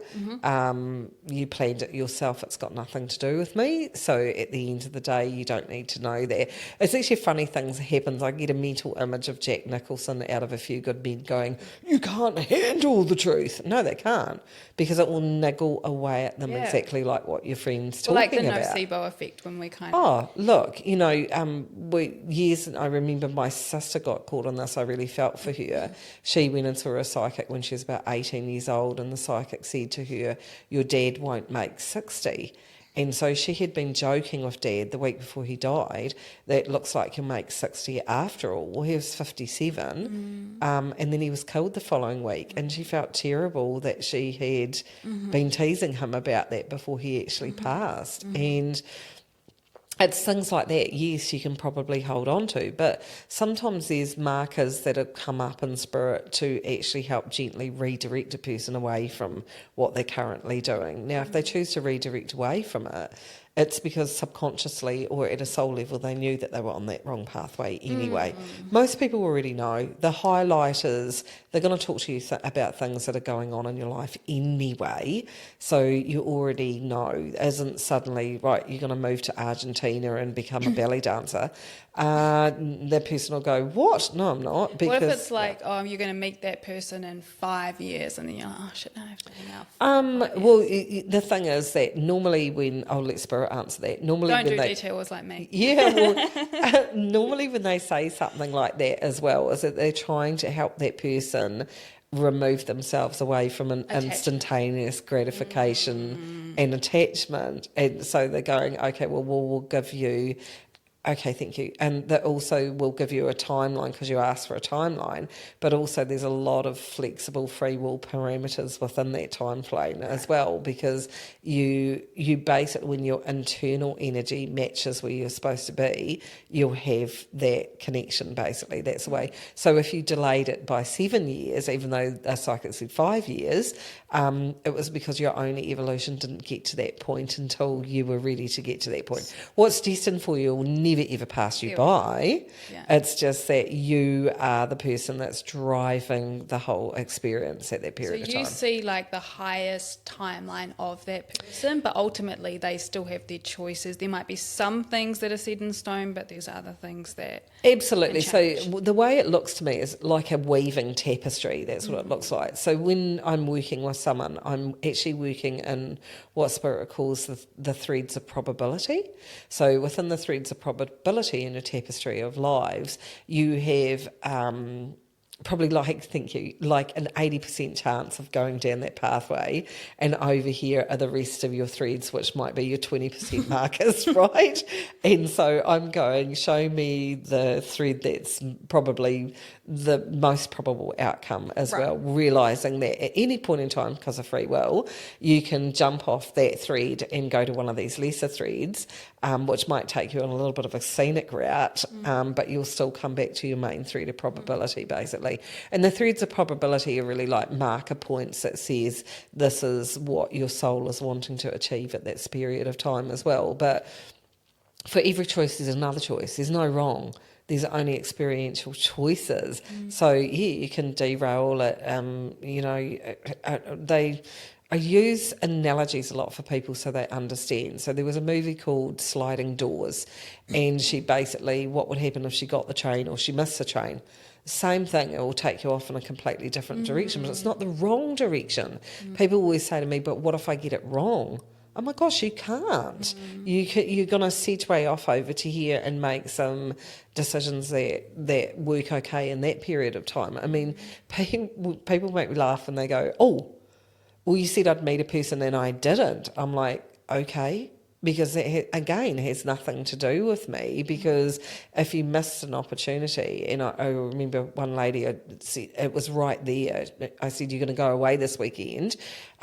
S2: You planned it yourself. It's got nothing to do with me. So at the end of the day, you don't need to know that. It's actually funny things happens. I get a mental image of Jack Nicholson out of A Few Good Men going, you can't handle the truth. No, they can't, because it will niggle away at them exactly like what your friend's talking about.
S1: Nocebo effect when we kind
S2: of... Oh, look, I remember my sister got caught on this. I really felt for her. She went and saw a psychic when she was about 18 years old, and the psychic said to her, your dad won't make 60. And so she had been joking with Dad the week before he died, that looks like he'll make 60 after all. Well, he was 57, and then he was killed the following week, and she felt terrible that she had been teasing him about that before he actually passed. And it's things like that, yes, you can probably hold on to, but sometimes there's markers that have come up in spirit to actually help gently redirect a person away from what they're currently doing. Now, if they choose to redirect away from it, it's because subconsciously or at a soul level they knew that they were on that wrong pathway anyway. Most people already know. The highlighters, they're going to talk to you about things that are going on in your life anyway. So you already know. Isn't suddenly, right, you're going to move to Argentina and become a belly dancer. That person will go, what? No, I'm not. Because,
S1: what if it's like, you're going to meet that person in 5 years, and then you're like, oh shit, no, I have to hang out.
S2: Well, the thing is that normally when, I'll let Spirit answer that. Normally
S1: don't do details like me.
S2: Yeah, well, normally when they say something like that as well, is that they're trying to help that person remove themselves away from an instantaneous gratification and attachment. And so they're going, okay, well, we'll give you... Okay, thank you. And that also will give you a timeline because you asked for a timeline, but also there's a lot of flexible free will parameters within that time frame as well, because you base it when your internal energy matches where you're supposed to be, you'll have that connection basically. That's the way. So if you delayed it by 7 years, even though a psychic said 5 years, it was because your own evolution didn't get to that point until you were ready to get to that point. What's destined for you will never ever pass you by. It's just that you are the person that's driving the whole experience at that period of time.
S1: So you see like the highest timeline of that person, but ultimately they still have their choices. There might be some things that are set in stone, but there's other things that
S2: absolutely. So the way it looks to me is like a weaving tapestry. That's what it looks like. So when I'm working with someone, I'm actually working in what Spirit calls the threads of probability. So within the threads of probability in a tapestry of lives, you have probably like an 80% chance of going down that pathway, and over here are the rest of your threads, which might be your 20% markers, right? And so I'm going, show me the thread that's probably the most probable outcome as well, realising that at any point in time, because of free will, you can jump off that thread and go to one of these lesser threads, which might take you on a little bit of a scenic route, but you'll still come back to your main thread of probability, basically. And the threads of probability are really like marker points that says this is what your soul is wanting to achieve at that period of time as well. But for every choice, there's another choice. There's no wrong. There's only experiential choices. So, you can derail it. I use analogies a lot for people so they understand. So there was a movie called Sliding Doors, and she basically, what would happen if she got the train or she missed the train? Same thing, it will take you off in a completely different direction, but it's not the wrong direction. People always say to me, but what if I get it wrong? oh my gosh, you can't. You're going to segue off over to here and make some decisions that work okay in that period of time. I mean, people make me laugh and they go, oh, well, you said I'd meet a person and I didn't. I'm like, okay. Because it, again, has nothing to do with me, because if you missed an opportunity, and I remember one lady, it was right there, I said, you're going to go away this weekend,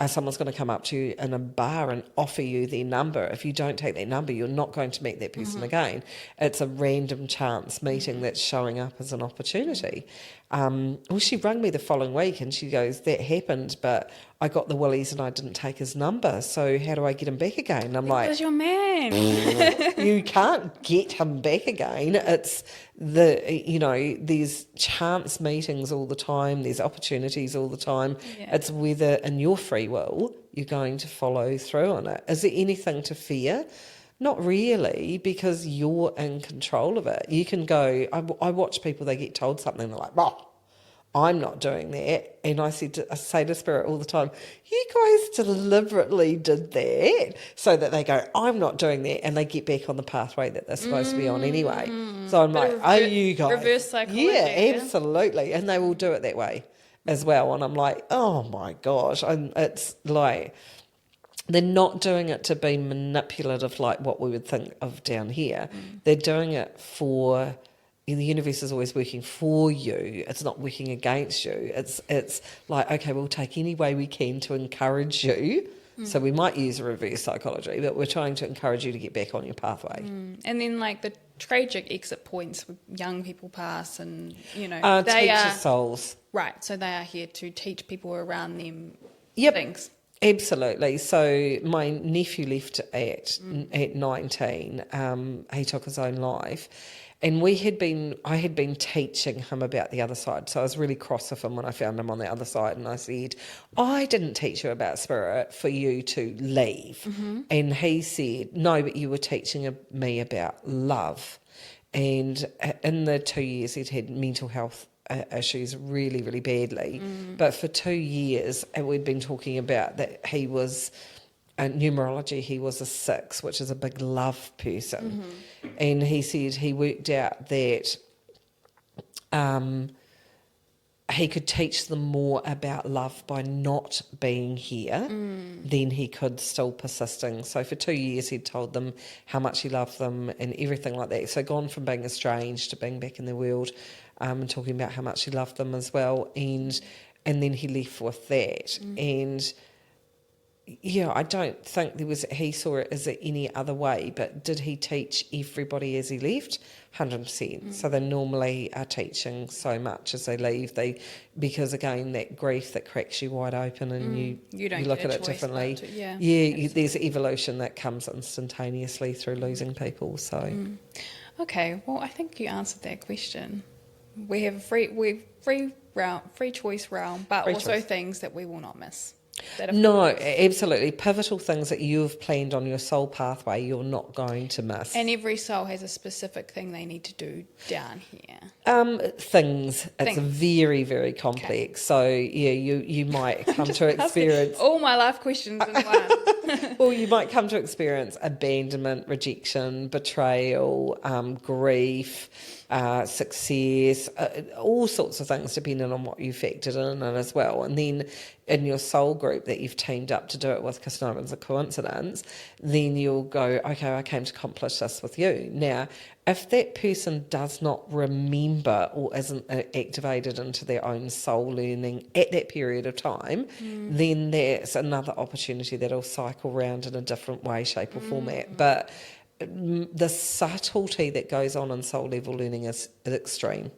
S2: someone's going to come up to you in a bar and offer you their number. If you don't take their number, you're not going to meet that person again. It's a random chance meeting that's showing up as an opportunity. Well, she rang me the following week and she goes, that happened, but I got the willies and I didn't take his number, so how do I get him back again? And I'm like,
S1: was your man.
S2: you can't get him back again. It's there's chance meetings all the time, there's opportunities all the time.
S1: Yeah.
S2: It's whether in your free will you're going to follow through on it. Is there anything to fear? Not really, because you're in control of it. You can go, I watch people, they get told something, they're like, oh, I'm not doing that. And I say to Spirit all the time, you guys deliberately did that so that they go, I'm not doing that. And they get back on the pathway that they're supposed to be on anyway. So I'm like, oh, you guys.
S1: Reverse psychology.
S2: Yeah, absolutely. And they will do it that way as well. And I'm like, oh my gosh. And it's like, they're not doing it to be manipulative like what we would think of down here. They're doing it for... The universe is always working for you. It's not working against you. It's like, okay, we'll take any way we can to encourage you. So we might use a reverse psychology, but we're trying to encourage you to get back on your pathway.
S1: And then like the tragic exit points with young people pass, and they
S2: teacher
S1: are
S2: souls.
S1: Right. So they are here to teach people around them
S2: Yep.
S1: things.
S2: Absolutely. So my nephew left at 19. He took his own life. And I had been teaching him about the other side. So I was really cross with him when I found him on the other side. And I said, I didn't teach you about spirit for you to leave. And he said, no, but you were teaching me about love. And in the 2 years, he'd had mental health issues really, really badly. But for 2 years, we'd been talking about that he was... numerology, he was a 6, which is a big love person. And he said he worked out that he could teach them more about love by not being here than he could still persisting. So for 2 years he'd told them how much he loved them and everything like that. So gone from being estranged to being back in the world, and talking about how much he loved them as well. And then he left with that. And yeah, I don't think he saw it as any other way, but did he teach everybody as he left? 100%. So they normally are teaching so much as they leave. Because again, that grief that cracks you wide open and you look at it differently. There's evolution that comes instantaneously through losing people. So,
S1: Okay, well, I think you answered that question. We have free choice realm, but also things that we will not miss.
S2: No, absolutely. Pivotal things that you've planned on your soul pathway, you're not going to miss.
S1: And every soul has a specific thing they need to do down here.
S2: Things. It's very, very complex. Okay. So, yeah, you might come to experience...
S1: all my life questions in one.
S2: Well, you might come to experience abandonment, rejection, betrayal, grief, success, all sorts of things depending on what you factored in as well. And then in your soul group that you've teamed up to do it with, because no one's a coincidence, then you'll go, okay, I came to accomplish this with you. Now, if that person does not remember or isn't activated into their own soul learning at that period of time, then there's another opportunity that'll cycle round in a different way, shape or format. But the subtlety that goes on in soul level learning is extreme.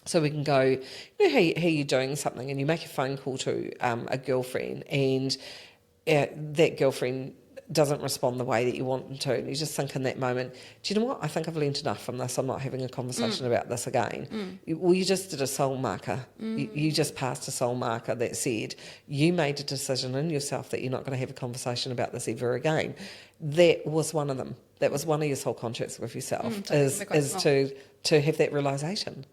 S2: So we can go, how you're doing something and you make a phone call to a girlfriend and that girlfriend doesn't respond the way that you want them to, and you just think in that moment, do you know what, I think I've learned enough from this, I'm not having a conversation about this again. You just did a soul marker. You just passed a soul marker that said you made a decision in yourself that you're not going to have a conversation about this ever again. That was one of them. That was one of your soul contracts with yourself, is to have that realisation.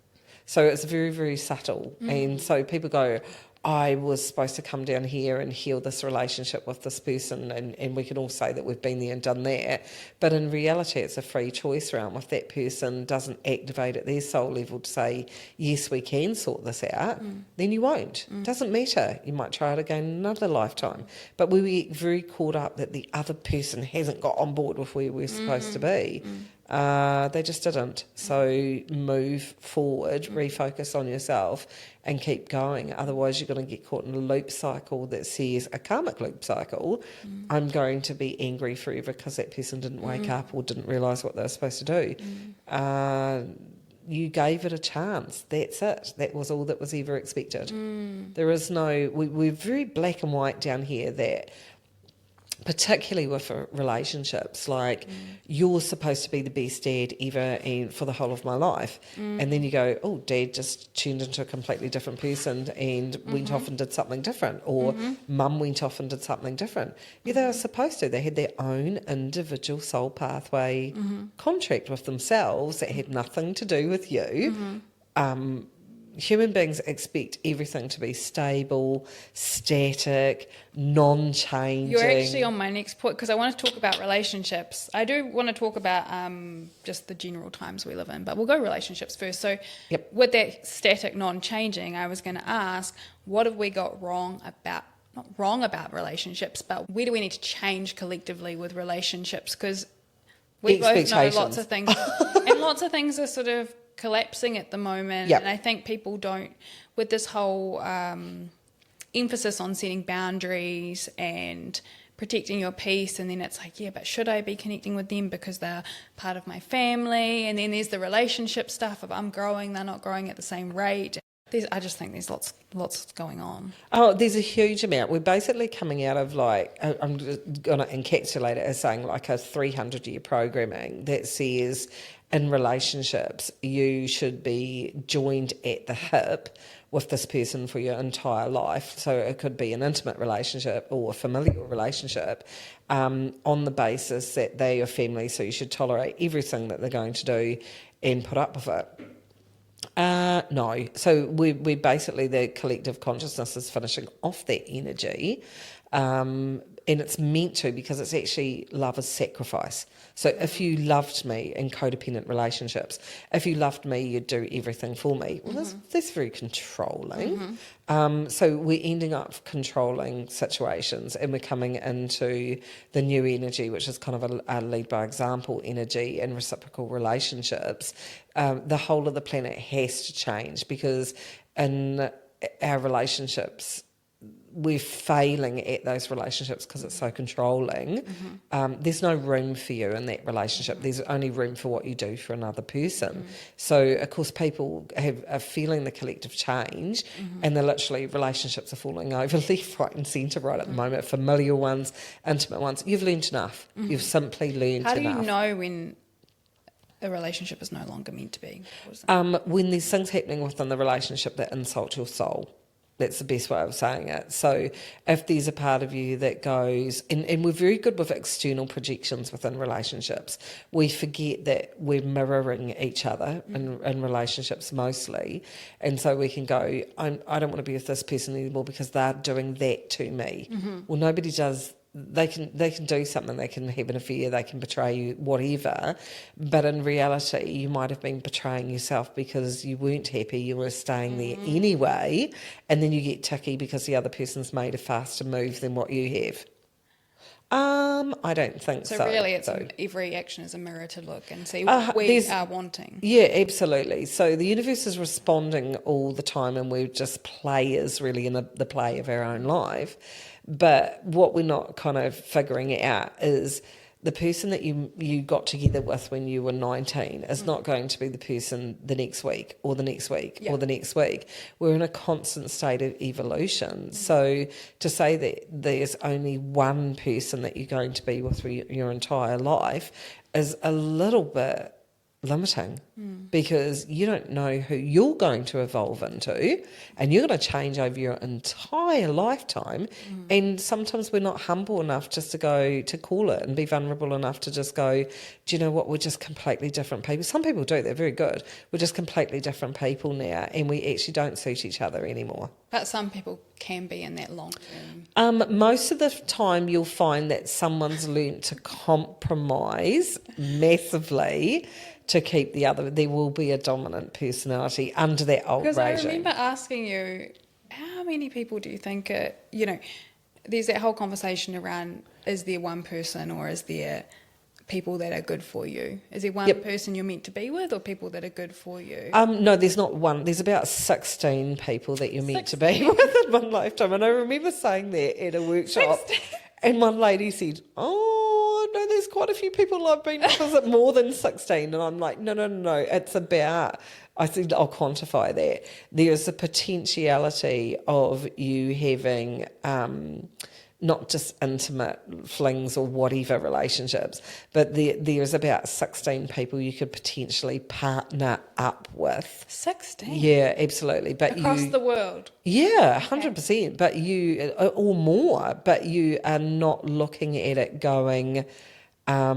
S2: So it's very, very subtle. And so people go, I was supposed to come down here and heal this relationship with this person, and we can all say that we've been there and done that. But in reality, it's a free choice realm. If that person doesn't activate at their soul level to say, yes, we can sort this out, then you won't. Doesn't matter. You might try it again another lifetime. But we get very caught up that the other person hasn't got on board with where we're supposed to be. They just didn't. So move forward, refocus on yourself and keep going. Otherwise, you're going to get caught in a loop cycle that says, a karmic loop cycle, I'm going to be angry forever because that person didn't wake up or didn't realise what they were supposed to do. You gave it a chance. That's it. That was all that was ever expected. There is no... We're very black and white down here that... particularly with relationships, like you're supposed to be the best dad ever and for the whole of my life, and then you go, oh, dad just turned into a completely different person and went off and did something different, or mum went off and did something different. Yeah, they were supposed to. They had their own individual soul pathway contract with themselves that had nothing to do with you. Human beings expect everything to be stable, static, non-changing.
S1: You're actually on my next point, because I want to talk about relationships. I do want to talk about just the general times we live in, but we'll go relationships first. So with that static, non-changing, I was going to ask, what have we got wrong about, not wrong about relationships, but where do we need to change collectively with relationships? Because we both know lots of things, and lots of things are sort of collapsing at the moment, and I think people don't, with this whole emphasis on setting boundaries and protecting your peace, and then it's like, yeah, but should I be connecting with them because they're part of my family? And then there's the relationship stuff of I'm growing, they're not growing at the same rate. I just think there's lots going on.
S2: Oh, there's a huge amount. We're basically coming out of, like, I'm going to encapsulate it as saying like a 300-year programming that says in relationships you should be joined at the hip with this person for your entire life. So it could be an intimate relationship or a familial relationship, on the basis that they're your family, so you should tolerate everything that they're going to do and put up with it. No. So we basically, the collective consciousness is finishing off that energy, and it's meant to, because it's actually love is sacrifice. So if you loved me in codependent relationships, if you loved me, you'd do everything for me. Well, that's very controlling. So we're ending up controlling situations, and we're coming into the new energy, which is kind of a lead by example energy in reciprocal relationships. The whole of the planet has to change, because in our relationships, we're failing at those relationships because it's so controlling. There's no room for you in that relationship. There's only room for what you do for another person. So, of course, people are feeling the collective change, and they're literally, relationships are falling over left, right and centre right at the moment, familial ones, intimate ones. You've learned enough. You've simply learned enough.
S1: How do you know when a relationship is no longer meant to be?
S2: When there's things happening within the relationship that insult your soul. That's the best way of saying it. So if there's a part of you that goes, and we're very good with external projections within relationships. We forget that we're mirroring each other in relationships mostly. And so we can go, I don't want to be with this person anymore because they're doing that to me. Well, nobody does. They can do something, they can have an affair, they can betray you, whatever, but in reality you might have been betraying yourself because you weren't happy, you were staying there anyway, and then you get ticky because the other person's made a faster move than what you have. I don't think so.
S1: So really every action is a mirror to look and see what we are wanting.
S2: Yeah, absolutely. So the universe is responding all the time, and we're just players really in the play of our own life. But what we're not kind of figuring out is the person that you got together with when you were 19 is not going to be the person the next week or the next week or the next week. We're in a constant state of evolution. So to say that there's only one person that you're going to be with for your entire life is a little bit limiting because you don't know who you're going to evolve into, and you're going to change over your entire lifetime. And sometimes we're not humble enough just to go to call it and be vulnerable enough to just go, do you know what, we're just completely different people. Some people do, they're very good. We're just completely different people now, and we actually don't suit each other anymore.
S1: But some people can be in that long term.
S2: Most of the time you'll find that someone's learnt to compromise massively to keep the other. There will be a dominant personality under that old
S1: Because
S2: regime.
S1: I remember asking you, how many people do you think there's that whole conversation around, is there one person or is there people that are good for you? Is there one person you're meant to be with, or people that are good for you?
S2: No, there's not one. There's about 16 people that you're meant to be with in one lifetime. And I remember saying that at a workshop,
S1: 16?
S2: and one lady said, oh, no, there's quite a few people I've been with. Is it more than 16? And I'm like, no. It's about, I said, I'll quantify that. There's a potentiality of you having not just intimate flings or whatever relationships, but there's about 16 people you could potentially partner up with.
S1: 16?
S2: Yeah, absolutely. But
S1: across the world?
S2: Yeah, 100%. But you, or more, but you are not looking at it going, I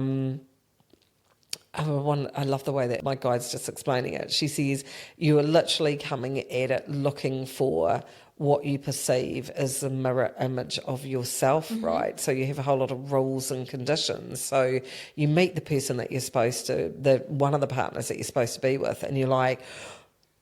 S2: love the way that my guide's just explaining it. She says you are literally coming at it looking for what you perceive as the mirror image of yourself, right? So you have a whole lot of rules and conditions. So you meet the person that you're supposed to, one of the partners that you're supposed to be with, and you're like,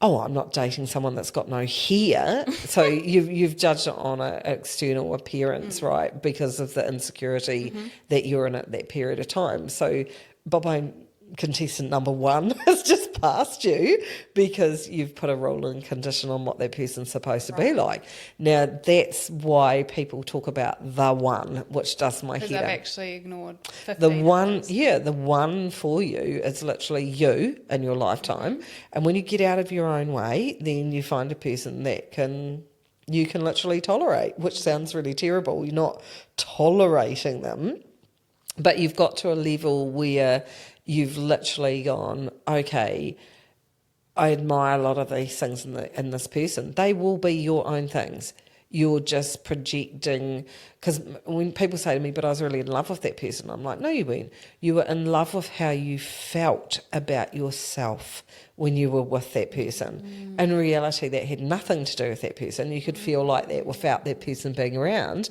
S2: oh, I'm not dating someone that's got no hair. So you've judged it on an external appearance, right? Because of the insecurity that you're in at that period of time. So Bobo, contestant number one, has just passed you because you've put a rule and condition on what that person's supposed to be like. Now, that's why people talk about the one, which does my head in.
S1: Because I've actually ignored 15
S2: The one, the one for you is literally you in your lifetime. And when you get out of your own way, then you find a person that you can literally tolerate, which sounds really terrible. You're not tolerating them, but you've got to a level where you've literally gone, okay, I admire a lot of these things in this person. They will be your own things. You're just projecting, because when people say to me, but I was really in love with that person, I'm like, no, you weren't. You were in love with how you felt about yourself when you were with that person. In reality, that had nothing to do with that person. You could feel like that without that person being around,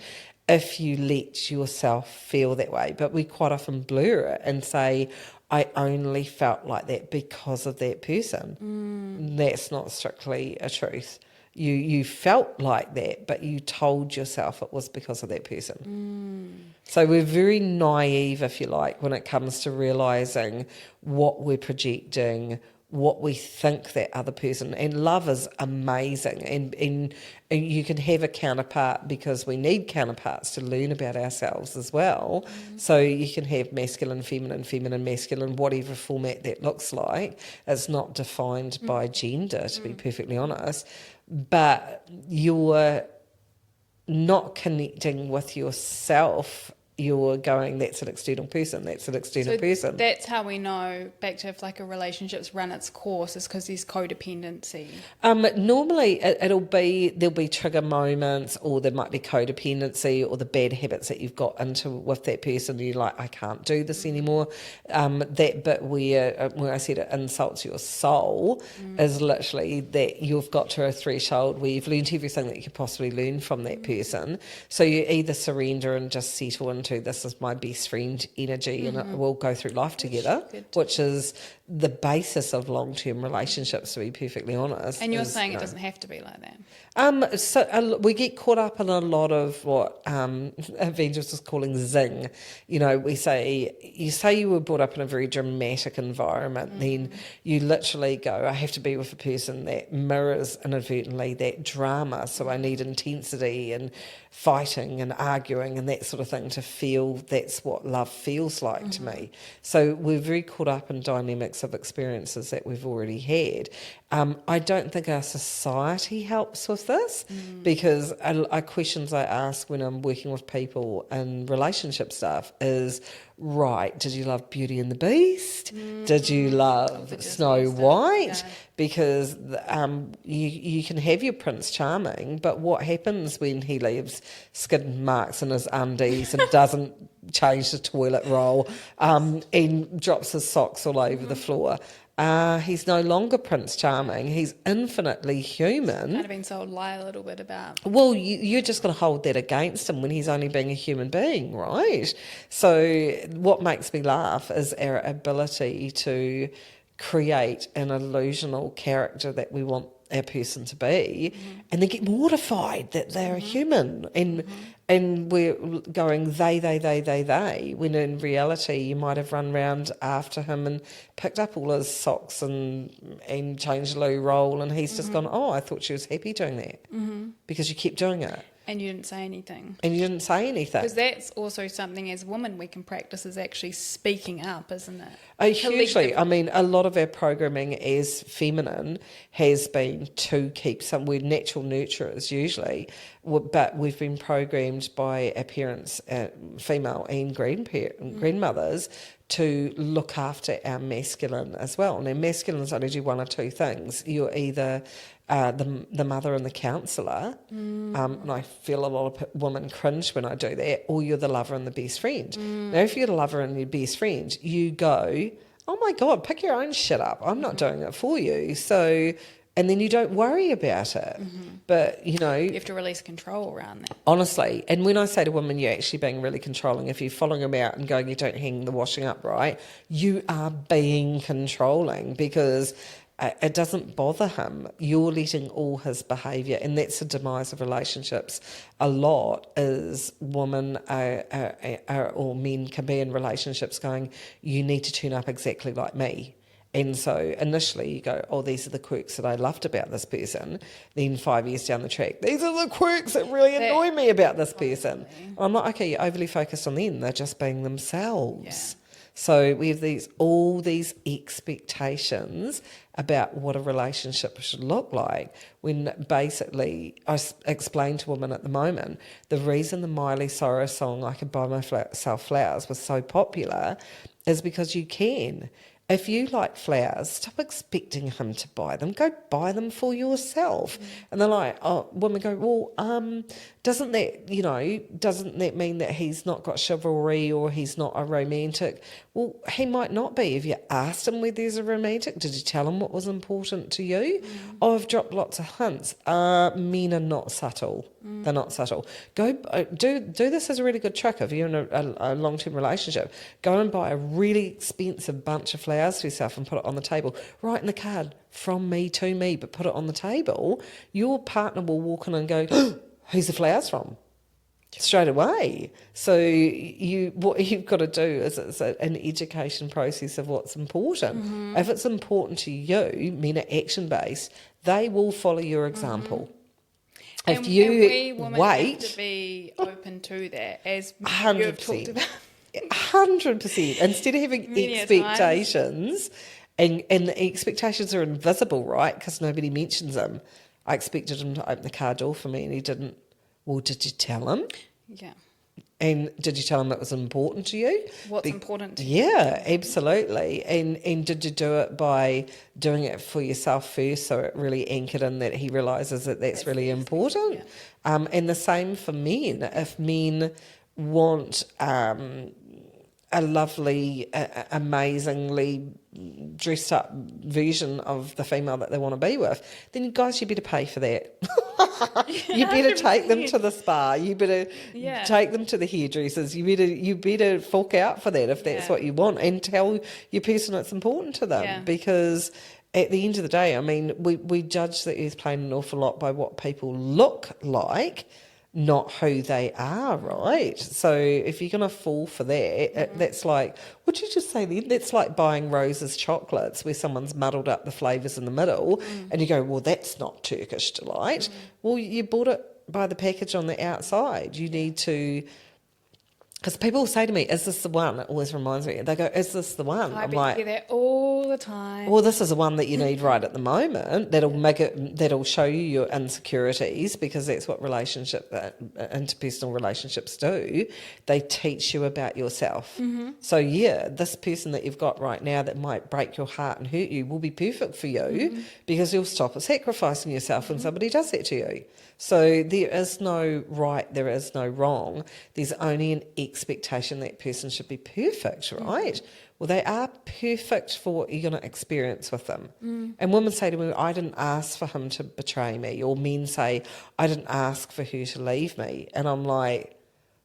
S2: if you let yourself feel that way. But we quite often blur it and say, I only felt like that because of that person. That's not strictly a truth. You felt like that, but you told yourself it was because of that person. So we're very naive, if you like, when it comes to realising what we're projecting, what we think that other person, and love is amazing, and you can have a counterpart because we need counterparts to learn about ourselves as well. So you can have masculine, feminine, masculine, whatever format that looks like. It's not defined by gender, to be perfectly honest, but you're not connecting with yourself. You're going, that's an external person, person.
S1: That's how we know, back to if like a relationship's run its course, is because there's codependency.
S2: Normally there'll be trigger moments, or there might be codependency, or the bad habits that you've got into with that person, and you're like, I can't do this anymore. That bit where I said it insults your soul is literally that you've got to a threshold where you've learned everything that you could possibly learn from that person. So you either surrender and just settle into, this is my best friend energy, and we'll go through life together, which is the basis of long-term relationships, to be perfectly honest.
S1: And you're saying it doesn't have to be like that.
S2: So we get caught up in a lot of what evangelists is calling zing. You say you were brought up in a very dramatic environment, then you literally go, I have to be with a person that mirrors inadvertently that drama, so I need intensity and fighting and arguing and that sort of thing to feel that's what love feels like to me. So we're very caught up in dynamics of experiences that we've already had. I don't think our society helps with this because questions I ask when I'm working with people in relationship stuff is, right, did you love Beauty and the Beast? Did you love Snow White?
S1: Yeah.
S2: Because you can have your Prince Charming, but what happens when he leaves skid marks in his undies and doesn't change the toilet roll and drops his socks all over the floor? He's no longer Prince Charming. He's infinitely human.
S1: Kind of been told lie a little bit about.
S2: Well, you're just going to hold that against him when he's only being a human being, right? So what makes me laugh is our ability to create an illusional character that we want our person to be, and they get mortified that they're a human, and we're going they, when in reality you might have run round after him and picked up all his socks and changed the loo roll, and he's just gone, oh, I thought she was happy doing that, because you kept doing it.
S1: And you didn't say anything.
S2: Because
S1: that's also something as women we can practice, is actually speaking up, isn't it?
S2: Hugely. I mean, a lot of our programming as feminine has been to keep we're natural nurturers usually, but we've been programmed by our parents, female and grandmothers, to look after our masculine as well. And our masculines only do one or two things. You're either the mother and the counsellor, and I feel a lot of women cringe when I do that, or you're the lover and the best friend. Now, if you're the lover and your best friend, you go, oh my God, pick your own shit up. I'm not doing it for you. So, and then you don't worry about it. But, you know,
S1: You have to release control around that.
S2: honestly, and when I say to women, you're actually being really controlling. If you're following them out and going, you don't hang the washing up right, you are being controlling, because it doesn't bother him. You're letting all his behaviour, and that's the demise of relationships. A lot is women or men can be in relationships going, you need to turn up exactly like me. And so initially you go, oh, these are the quirks that I loved about this person. Then 5 years down the track, these are the quirks that really annoy me about this person. I'm like, okay, you're overly focused on them. They're just being themselves.
S1: Yeah.
S2: So we have all these expectations about what a relationship should look like, when basically I explain to women at the moment, the reason the Miley Cyrus song I Could Buy Myself Flowers was so popular is because you can. If you like flowers, stop expecting him to buy them. Go buy them for yourself. And they're like, oh, women go, well, doesn't that mean that he's not got chivalry or he's not a romantic? Well, he might not be. Have you asked him whether he's a romantic? Did you tell him what was important to you? Oh, I've dropped lots of hints. Men are not subtle. They're not subtle. Go do this as a really good trick if you're in a long-term relationship. Go and buy a really expensive bunch of flowers for yourself and put it on the table. Write in the card, from me to me, but put it on the table. Your partner will walk in and go, oh, who's the flowers from? Straight away. So what you've got to do is it's an education process of what's important. If it's important to you, men are action-based, they will follow your example. If you
S1: and we women
S2: wait,
S1: have to be open to that, as
S2: 100%.
S1: you've talked about.
S2: 100%. Instead of having
S1: Many
S2: expectations, and the expectations are invisible, right? Because nobody mentions them. I expected him to open the car door for me and he didn't. Well, did you tell him?
S1: Yeah.
S2: And did you tell him it was important to you?
S1: What's important to you?
S2: Yeah, absolutely. And did you do it by doing it for yourself first, so it really anchored in that he realises that that's really important?
S1: Yeah.
S2: And the same for men. If men want a lovely, amazingly dressed up version of the female that they want to be with, then guys, you better pay for that. You better take them to the spa. You better take them to the hairdressers. You better fork out for that if that's what you want, and tell your person it's important to them, because at the end of the day, I mean, we judge the earth plane an awful lot by what people look like, not who they are, right? So if you're going to fall for that, that's like, what'd you just say then? That's like buying Rose's chocolates where someone's muddled up the flavours in the middle and you go, well, that's not Turkish delight. Well, you bought it by the package on the outside. You need to Because people say to me, is this the one? It always reminds me. They go, is this the one?
S1: I
S2: I'm
S1: bet
S2: like,
S1: you hear that all the time.
S2: well, this is the one that you need right at the moment. That'll show you your insecurities, because that's what interpersonal relationships do. They teach you about yourself. So yeah, this person that you've got right now that might break your heart and hurt you will be perfect for you, because you'll stop sacrificing yourself when somebody does that to you. So there is no right, there is no wrong. There's only an expectation that person should be perfect, right? Well, they are perfect for what you're going to experience with them. And women say to me, I didn't ask for him to betray me. Or men say, I didn't ask for her to leave me. And I'm like,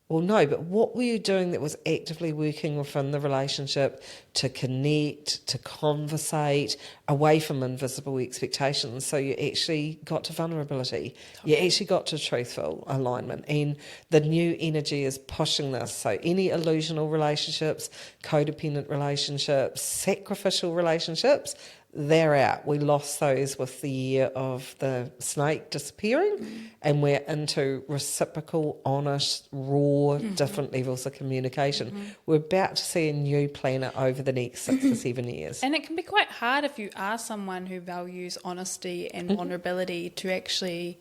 S2: well, no, but what were you doing that was actively working within the relationship to connect, to conversate, away from invisible expectations? So you actually got to vulnerability. You actually got to truthful alignment. And the new energy is pushing this. So any illusional relationships, codependent relationships, sacrificial relationships, they're out. We lost those with the year of the snake disappearing, and we're into reciprocal, honest, raw, different levels of communication. We're about to see a new planet over the next 6 to 7 years.
S1: And it can be quite hard if you are someone who values honesty and vulnerability to actually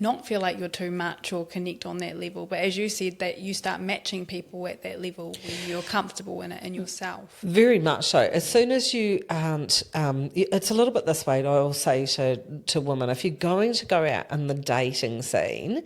S1: not feel like you're too much or connect on that level. But as you said, that you start matching people at that level when you're comfortable in it in yourself.
S2: Very much so. As soon as you aren't, it's a little bit this way, I'll say to women, if you're going to go out in the dating scene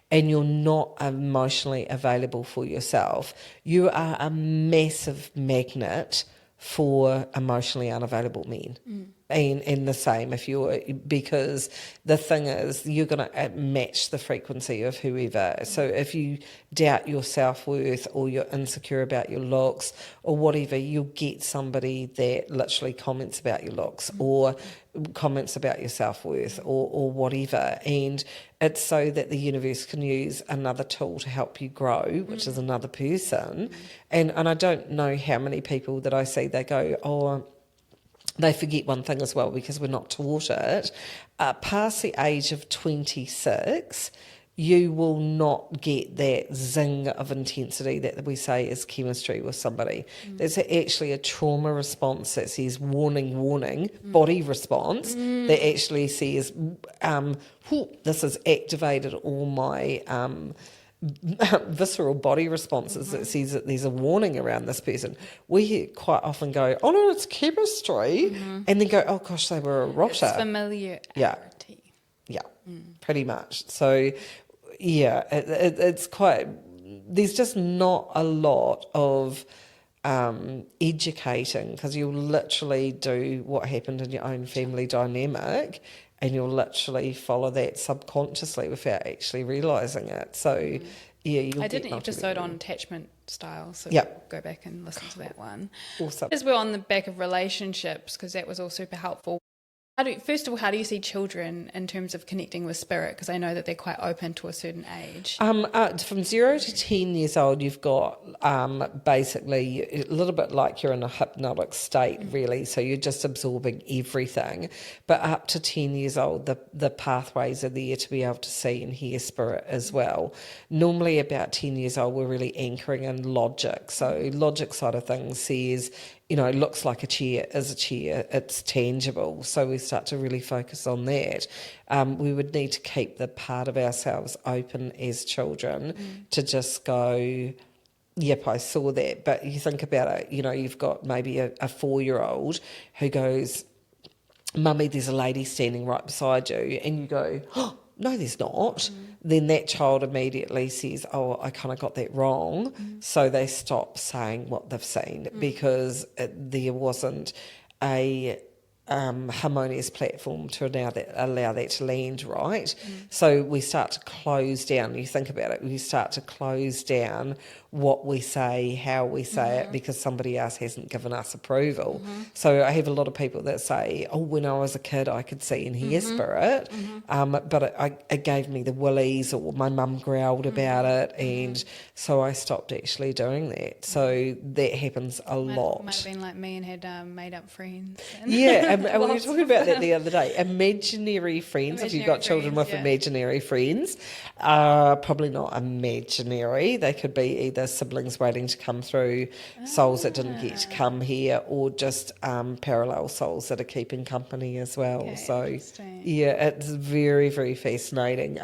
S2: and you're not emotionally available for yourself, you are a massive magnet for emotionally unavailable men. And the same if you're, because the thing is, you're going to match the frequency of whoever. So if you doubt your self-worth, or you're insecure about your looks or whatever, you'll get somebody that literally comments about your looks or comments about your self-worth or whatever. And it's so that the universe can use another tool to help you grow, which is another person. And I don't know how many people that I see, they go, oh, they forget one thing as well, because we're not taught it. Past the age of 26, you will not get that zing of intensity that we say is chemistry with somebody. There's actually a trauma response that says warning, warning, body response that actually says, this has activated all my visceral body responses that says that there's a warning around this person. We quite often go, oh no, it's chemistry, and then go, oh gosh, they were a rotter.
S1: It's familiarity.
S2: Yeah, pretty much. So yeah, it's quite, there's just not a lot of educating, because you'll literally do what happened in your own family dynamic, and you'll literally follow that subconsciously without actually realising it. So, yeah,
S1: I did an episode on attachment styles, so go back and listen to that one.
S2: Awesome.
S1: As we're on the back of relationships, because that was all super helpful. First of all, how do you see children in terms of connecting with spirit? Because I know that they're quite open to a certain age.
S2: From 0 to 10 years old, you've got basically a little bit like you're in a hypnotic state, really. So you're just absorbing everything. But up to 10 years old, the pathways are there to be able to see and hear spirit as well. Normally about 10 years old, we're really anchoring in logic. So logic side of things says, you know, it looks like a chair is a chair, it's tangible. So we start to really focus on that. We would need to keep the part of ourselves open as children to just go, yep, I saw that. But you think about it, you know, you've got maybe a 4-year-old who goes, Mummy, there's a lady standing right beside you, and you go, oh, no, there's not. Then that child immediately says, oh, I kind of got that wrong. So they stop saying what they've seen because there wasn't a harmonious platform to allow that to land right. So we start to close down. You think about it, we start to close down what we say, how we say it, because somebody else hasn't given us approval. So I have a lot of people that say, oh, when I was a kid I could see and hear spirit, but it gave me the willies, or my mum growled about it, and so I stopped actually doing that. So that happens a lot.
S1: Might have been like me and had made up friends.
S2: Yeah, and we were talking about that the other day. Imaginary friends, if you've got children with imaginary friends, probably not imaginary. They could be either either siblings waiting to come through, souls that didn't get to come here, or just parallel souls that are keeping company as well.
S1: Okay,
S2: so,
S1: interesting.
S2: yeah, it's very, very fascinating.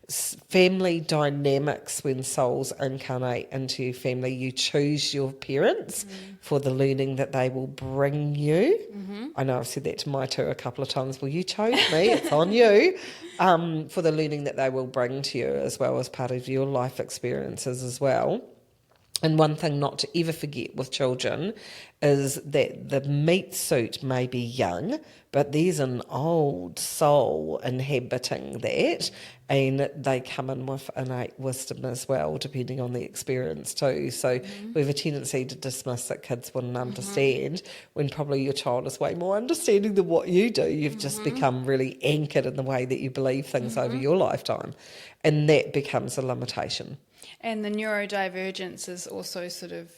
S2: Family dynamics, when souls incarnate into your family, you choose your parents for the learning that they will bring you. I know I've said that to my two a couple of times. Well, you chose me, it's on you. For the learning that they will bring to you, as well as part of your life experiences as well. And one thing not to ever forget with children is that the meat suit may be young, but there's an old soul inhabiting that, and they come in with innate wisdom as well, depending on the experience too. So we have a tendency to dismiss that kids wouldn't understand, when probably your child is way more understanding than what you do. You've just become really anchored in the way that you believe things over your lifetime, and that becomes a limitation.
S1: And the neurodivergence is also sort of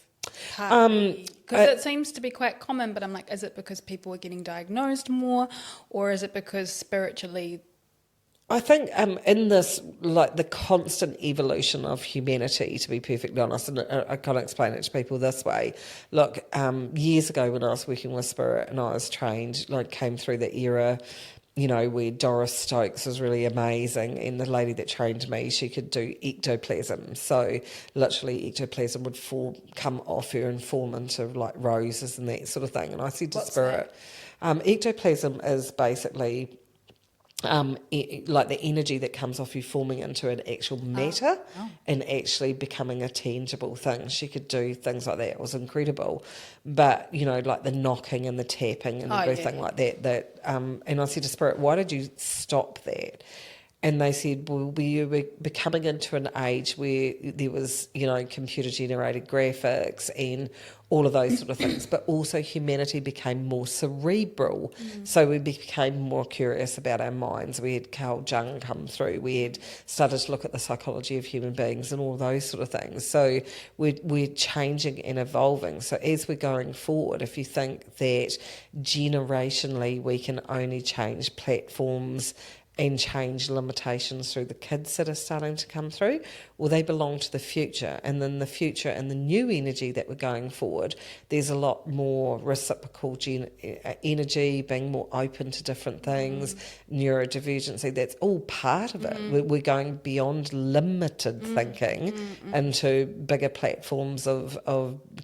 S1: partly, because it seems to be quite common, but I'm like, is it because people are getting diagnosed more, or is it because spiritually?
S2: I think in this, like the constant evolution of humanity, to be perfectly honest, and I can't explain it to people this way. Look, years ago when I was working with spirit and I was trained, like came through the era, where Doris Stokes was really amazing, and the lady that trained me, she could do ectoplasm. So literally ectoplasm would come off her and form into like roses and that sort of thing. And I said to spirit, ectoplasm is basically like the energy that comes off you forming into an actual matter and actually becoming a tangible thing. She could do things like that. It was incredible. But, like the knocking and the tapping and everything like that. And I said to Spirit, why did you stop that? And they said, well, we were coming into an age where there was, computer-generated graphics and all of those sort of things, but also humanity became more cerebral. So we became more curious about our minds. We had Carl Jung come through. We had started to look at the psychology of human beings and all those sort of things. So we're changing and evolving. So as we're going forward, if you think that generationally we can only change platforms and change limitations through the kids that are starting to come through, well, they belong to the future. And then the future and the new energy that we're going forward, there's a lot more reciprocal energy, being more open to different things, neurodivergency, that's all part of it. We're going beyond limited thinking into bigger platforms of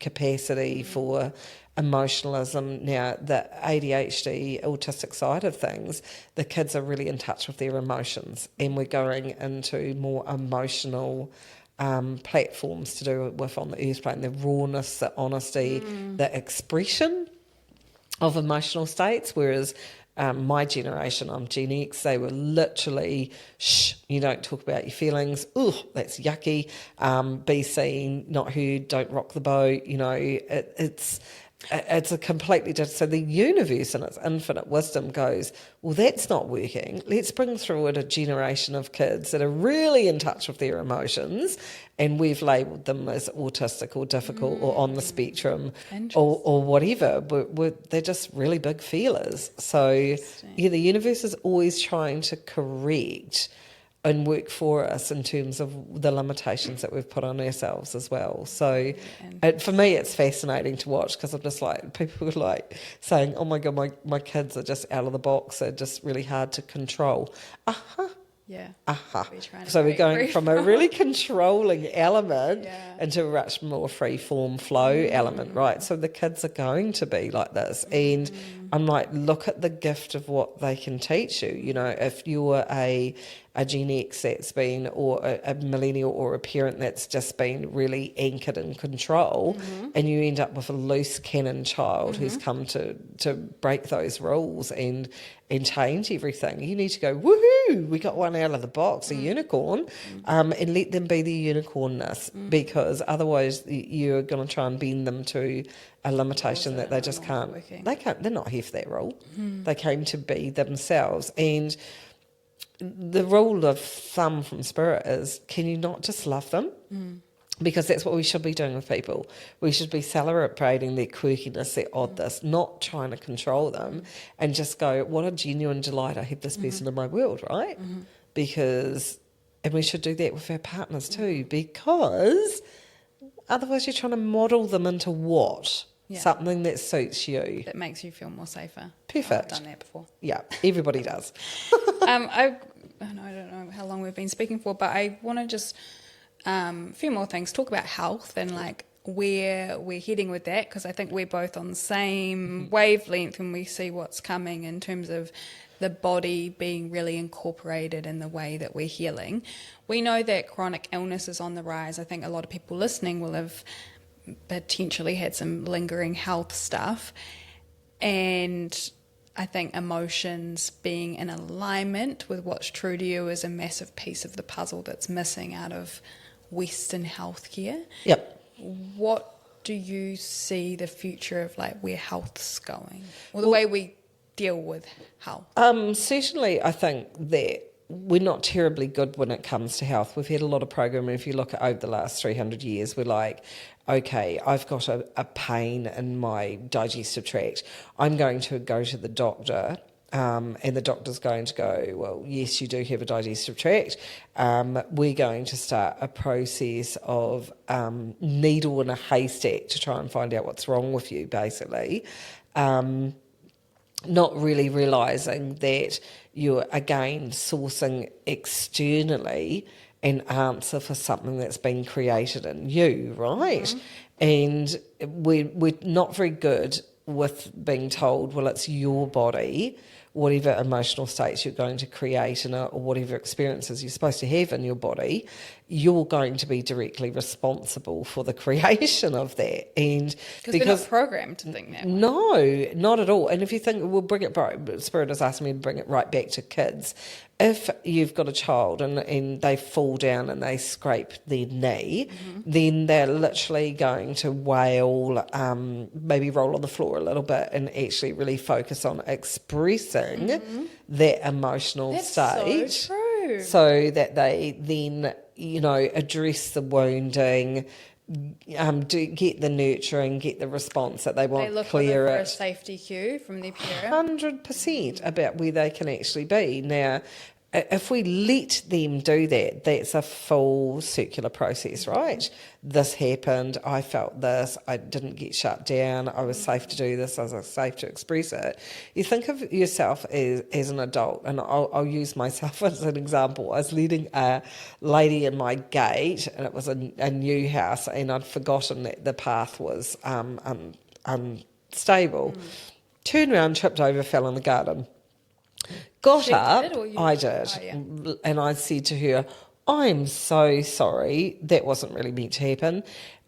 S2: capacity for emotionalism. Now, the ADHD, autistic side of things, the kids are really in touch with their emotions, and we're going into more emotional platforms to do with on the earth plane, the rawness, the honesty, the expression of emotional states, whereas my generation, I'm Gen X, they were literally, you don't talk about your feelings, that's yucky, be seen, not heard, don't rock the boat, it's a completely different. So the universe in its infinite wisdom goes, well, that's not working. Let's bring through it a generation of kids that are really in touch with their emotions, and we've labelled them as autistic or difficult or on the spectrum or whatever. But they're just really big feelers. So the universe is always trying to correct and work for us in terms of the limitations that we've put on ourselves as well. So for me, it's fascinating to watch, because I'm just like, people are like saying, oh my God, my kids are just out of the box. They're just really hard to control.
S1: Yeah.
S2: So we're going from a really controlling element into a much more free form flow element, right? So the kids are going to be like this. And I'm like, look at the gift of what they can teach you. If you're a Gen X that's been, or a millennial or a parent that's just been really anchored in control, and you end up with a loose cannon child who's come to break those rules and change everything. You need to go, woohoo, we got one out of the box, a unicorn, and let them be the unicornness, because otherwise you're going to try and bend them to a limitation that they just can't. They're not here for that rule. They came to be themselves. And the rule of thumb from Spirit is, can you not just love them? Because that's what we should be doing with people. We should be celebrating their quirkiness, their oddness, not trying to control them, and just go, what a genuine delight I have this person in my world, right? And we should do that with our partners too, because Otherwise, you're trying to model them into what?
S1: Yeah.
S2: Something that suits you.
S1: That makes you feel more safer.
S2: Perfect.
S1: I've done that before.
S2: Yeah, everybody does.
S1: I don't know how long we've been speaking for, but I want to just a few more things. Talk about health and like where we're heading with that, because I think we're both on the same wavelength when we see what's coming in terms of the body being really incorporated in the way that we're healing. We know that chronic illness is on the rise. I think a lot of people listening will have potentially had some lingering health stuff, and I think emotions being in alignment with what's true to you is a massive piece of the puzzle that's missing out of Western healthcare.
S2: Yep.
S1: What do you see the future of like where health's going, or the way we deal with health?
S2: Certainly, I think that we're not terribly good when it comes to health. We've had a lot of programming. If you look at over the last 300 years, we're like, okay, I've got a pain in my digestive tract. I'm going to go to the doctor, and the doctor's going to go, well, yes, you do have a digestive tract. We're going to start a process of needle in a haystack to try and find out what's wrong with you, basically. Not really realising that you're, again, sourcing externally an answer for something that's been created in you, right? Mm-hmm. And we're not very good with being told, well, it's your body, whatever emotional states you're going to create in it, or whatever experiences you're supposed to have in your body, you're going to be directly responsible for the creation of that. And
S1: because we're not programmed to think that way.
S2: No, not at all. And if you think, we'll bring it back, Spirit has asked me to bring it right back to kids. If you've got a child and they fall down and they scrape their knee, then they're literally going to wail, maybe roll on the floor a little bit, and actually really focus on expressing that emotional state.
S1: So true.
S2: So that they then, address the wounding, get the nurturing, get the response that they want,
S1: they look
S2: clear
S1: for
S2: it.
S1: a safety cue from their parent.
S2: 100% about where they can actually be. Now, if we let them do that, that's a full circular process, right? This happened, I felt this, I didn't get shut down, I was safe to do this, I was safe to express it. You think of yourself as an adult, and I'll use myself as an example. I was leading a lady in my gate, and it was a new house, and I'd forgotten that the path was unstable. Turned around, tripped over, fell in the garden. Got up, I did, and I said to her, I'm so sorry, that wasn't really meant to happen.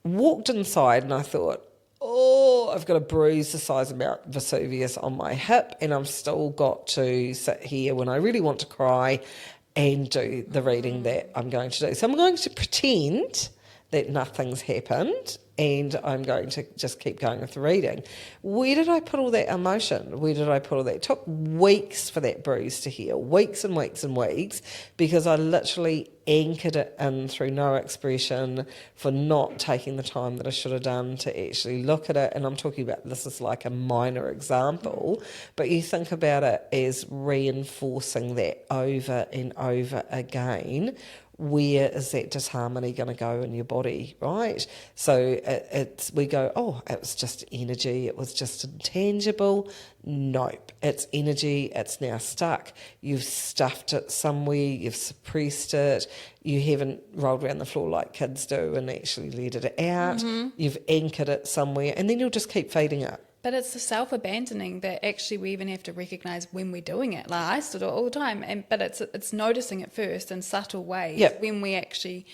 S2: Walked inside and I thought, I've got a bruise the size of Mount Vesuvius on my hip, and I've still got to sit here when I really want to cry and do the reading that I'm going to do. So I'm going to pretend that nothing's happened, and I'm going to just keep going with the reading. Where did I put all that emotion? Where did I put all that? It took weeks for that bruise to heal, weeks and weeks and weeks, because I literally anchored it in through no expression, for not taking the time that I should have done to actually look at it. And I'm talking about, this is like a minor example, but you think about it as reinforcing that over and over again. Where is that disharmony going to go in your body, right? So we go, it was just energy, it was just intangible. Nope, it's energy, it's now stuck. You've stuffed it somewhere, you've suppressed it, you haven't rolled around the floor like kids do and actually let it out. You've anchored it somewhere, and then you'll just keep feeding it.
S1: But it's the self-abandoning that actually we even have to recognise when we're doing it. Like, I still do it all the time, but it's noticing it first in subtle ways when we actually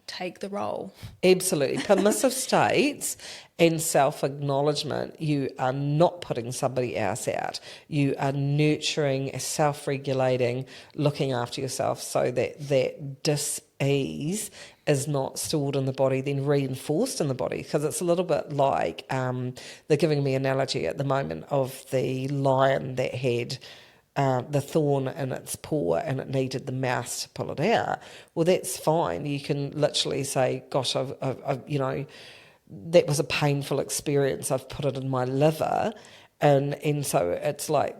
S1: take the role.
S2: Absolutely. Permissive states and self-acknowledgement, you are not putting somebody else out. You are nurturing, self-regulating, looking after yourself, so that dis-ease is not stored in the body, then reinforced in the body. Because it's a little bit like, they're giving me an analogy at the moment of the lion that had the thorn in its paw and it needed the mouse to pull it out. Well, that's fine. You can literally say, gosh, I've that was a painful experience. I've put it in my liver. And so it's like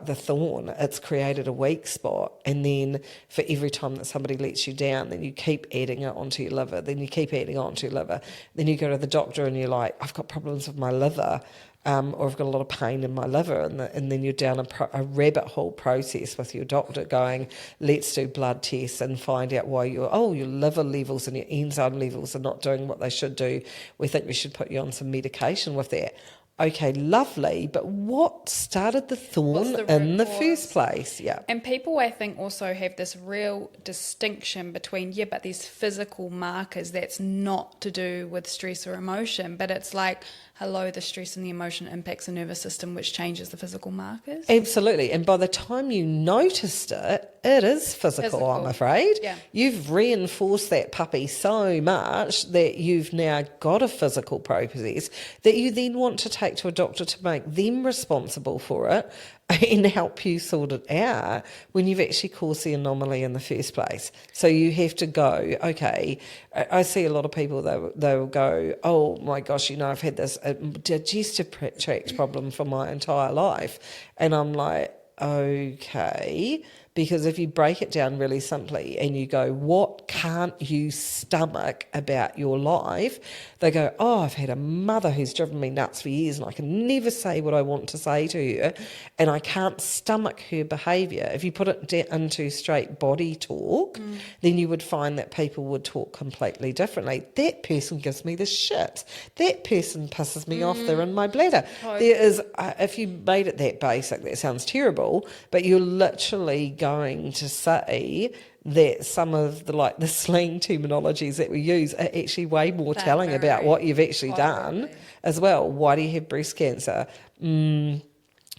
S2: the thorn. It's created a weak spot, and then for every time that somebody lets you down, then you keep adding it onto your liver. Then you keep adding it onto your liver. Then you go to the doctor and you're like, I've got problems with my liver, or I've got a lot of pain in my liver, and then you're down a rabbit hole process with your doctor going, let's do blood tests and find out why your liver levels and your enzyme levels are not doing what they should do. We think we should put you on some medication with that. Okay, lovely, but what started the thorn in the first place? Yeah.
S1: And people, I think, also have this real distinction between, but these physical markers that's not to do with stress or emotion, but it's like, hello, the stress and the emotion impacts the nervous system, which changes the physical markers.
S2: Absolutely. And by the time you noticed it, it is physical. I'm afraid.
S1: Yeah.
S2: You've reinforced that puppy so much that you've now got a physical process that you then want to take to a doctor to make them responsible for it and help you sort it out when you've actually caused the anomaly in the first place. So you have to go, okay, I see a lot of people, they'll go, oh my gosh, I've had this digestive tract problem for my entire life. And I'm like, okay, because if you break it down really simply and you go, what can't you stomach about your life? They go, oh, I've had a mother who's driven me nuts for years and I can never say what I want to say to her and I can't stomach her behaviour. If you put it into straight body talk, then you would find that people would talk completely differently. That person gives me the shit. That person pisses me off. They're in my bladder. There is, if you made it that basic, that sounds terrible, but you're literally going to say that some of the slang terminologies that we use are actually way more telling about what you've actually done as well. Why do you have breast cancer?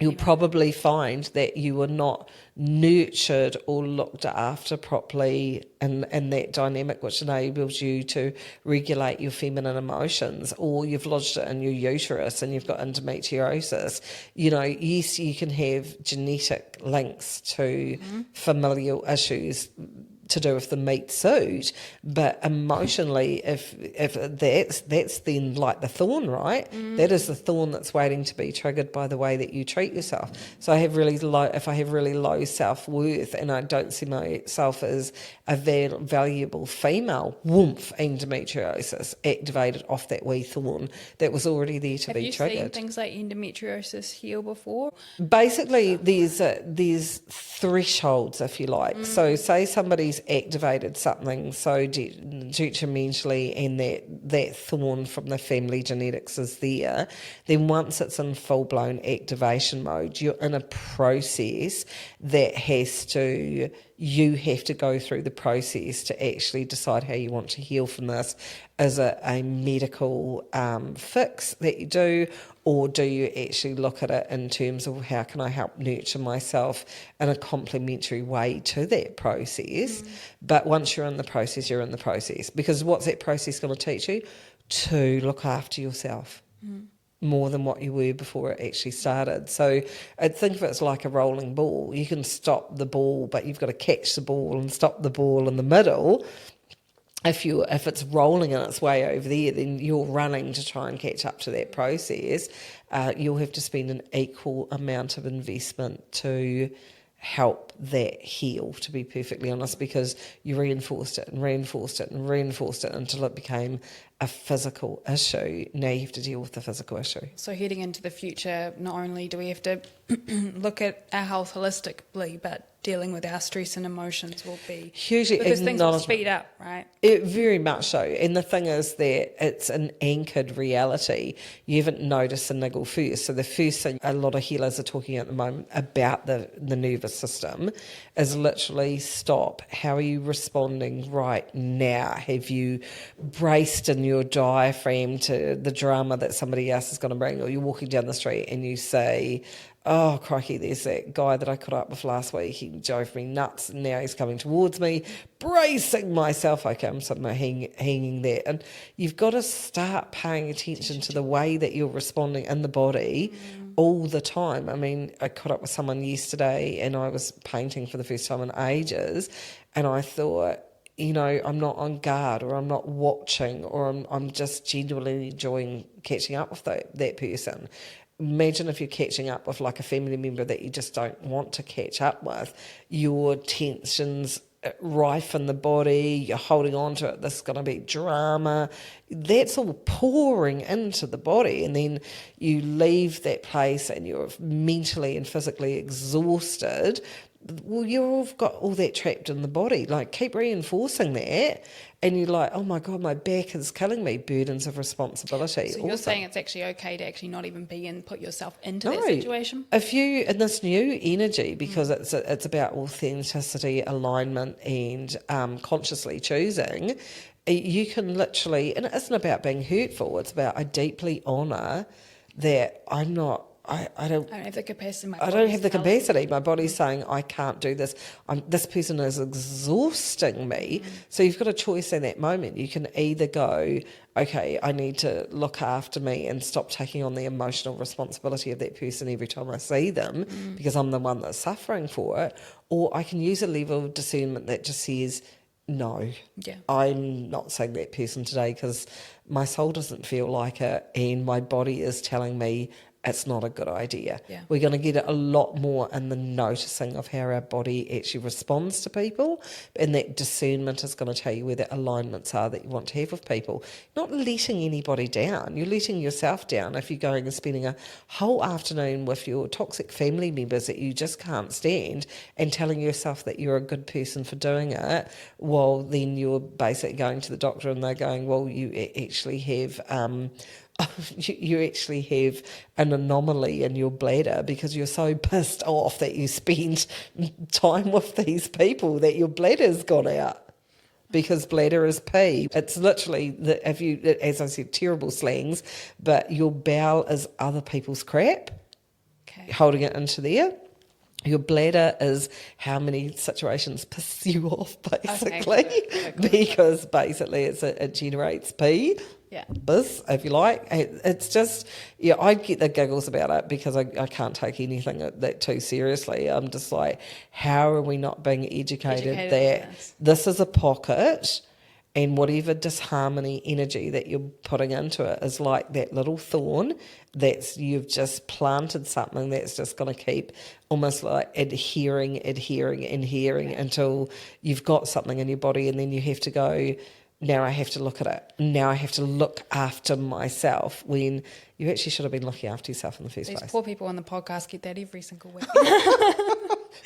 S2: You'll probably find that you were not nurtured or looked after properly in that dynamic which enables you to regulate your feminine emotions, or you've lodged it in your uterus and you've got endometriosis. Yes, you can have genetic links to familial issues to do with the meat suit, but emotionally, if that's then like the thorn, right? That is the thorn that's waiting to be triggered by the way that you treat yourself. So if I have really low self-worth and I don't see myself as a valuable female, woomph, endometriosis activated off that wee thorn that was already there to be triggered.
S1: Have you seen things like endometriosis heal before?
S2: Basically, there's thresholds, if you like. So say somebody's activated something so detrimentally and that thorn from the family genetics is there, then once it's in full-blown activation mode, you're in a process that you have to go through the process to actually decide how you want to heal from this. Is it a medical fix that you do, or do you actually look at it in terms of how can I help nurture myself in a complementary way to that process? But once you're in the process, you're in the process. Because what's that process going to teach you? To look after yourself. More than what you were before it actually started. So I think of it like a rolling ball. You can stop the ball, but you've got to catch the ball and stop the ball in the middle. If it's rolling in its way over there, then you're running to try and catch up to that process. You'll have to spend an equal amount of investment to help that heal, to be perfectly honest, because you reinforced it and reinforced it and reinforced it until it became a physical issue. Now you have to deal with the physical issue.
S1: So heading into the future, not only do we have to look at our health holistically, but dealing with our stress and emotions will be
S2: hugely,
S1: because things will speed up, right?
S2: Very much so. And the thing is that it's an anchored reality. You haven't noticed a niggle first. So the first thing a lot of healers are talking at the moment about the nervous system is literally stop. How are you responding right now? Have you braced in your diaphragm to the drama that somebody else is going to bring? Or you're walking down the street and you say, oh, crikey, there's that guy that I caught up with last week. He drove me nuts and now he's coming towards me. Bracing myself. Okay, I'm suddenly hanging there. And you've got to start paying attention to the way that you're responding in the body all the time. I mean, I caught up with someone yesterday and I was painting for the first time in ages and I thought, I'm not on guard or I'm not watching or I'm just genuinely enjoying catching up with that person. imagine if you're catching up with like a family member that you just don't want to catch up with, your tensions rife in the body, you're holding on to it, this is going to be drama, that's all pouring into the body, and then you leave that place and you're mentally and physically exhausted. Well, you've got all that trapped in the body. Like, keep reinforcing that, and you're like, oh my God, my back is killing me. Burdens of responsibility.
S1: So you're saying it's actually okay to actually not even be and put yourself into that situation?
S2: If you, in this new energy, because it's about authenticity, alignment, and consciously choosing, you can literally, and it isn't about being hurtful, it's about, I deeply honour that I'm not, I don't
S1: have the capacity.
S2: I don't have the capacity. My body's saying, I can't do this. This person is exhausting me. So you've got a choice in that moment. You can either go, okay, I need to look after me and stop taking on the emotional responsibility of that person every time I see them because I'm the one that's suffering for it. Or I can use a level of discernment that just says, no, I'm not seeing that person today because my soul doesn't feel like it and my body is telling me it's not a good idea.
S1: Yeah.
S2: We're going to get a lot more in the noticing of how our body actually responds to people, and that discernment is going to tell you where the alignments are that you want to have with people. Not letting anybody down. You're letting yourself down if you're going and spending a whole afternoon with your toxic family members that you just can't stand and telling yourself that you're a good person for doing it, while then you're basically going to the doctor and they're going, well, you actually have... you actually have an anomaly in your bladder because you're so pissed off that you spend time with these people that your bladder's gone out. Because bladder is pee. It's literally, as I said, terrible slangs, but your bowel is other people's crap, holding it into there. Your bladder is how many situations piss you off, basically, because basically it generates pee.
S1: Yeah.
S2: Biz, if you like. It's just, I get the giggles about it because I can't take anything that too seriously. I'm just like, how are we not being educated that this is a pocket, and whatever disharmony energy that you're putting into it is like that little thorn you've just planted something that's just going to keep almost like adhering until you've got something in your body, and then you have to go, now I have to look at it. Now I have to look after myself, when you actually should have been looking after yourself in the first place.
S1: These poor people on the podcast get that every single week.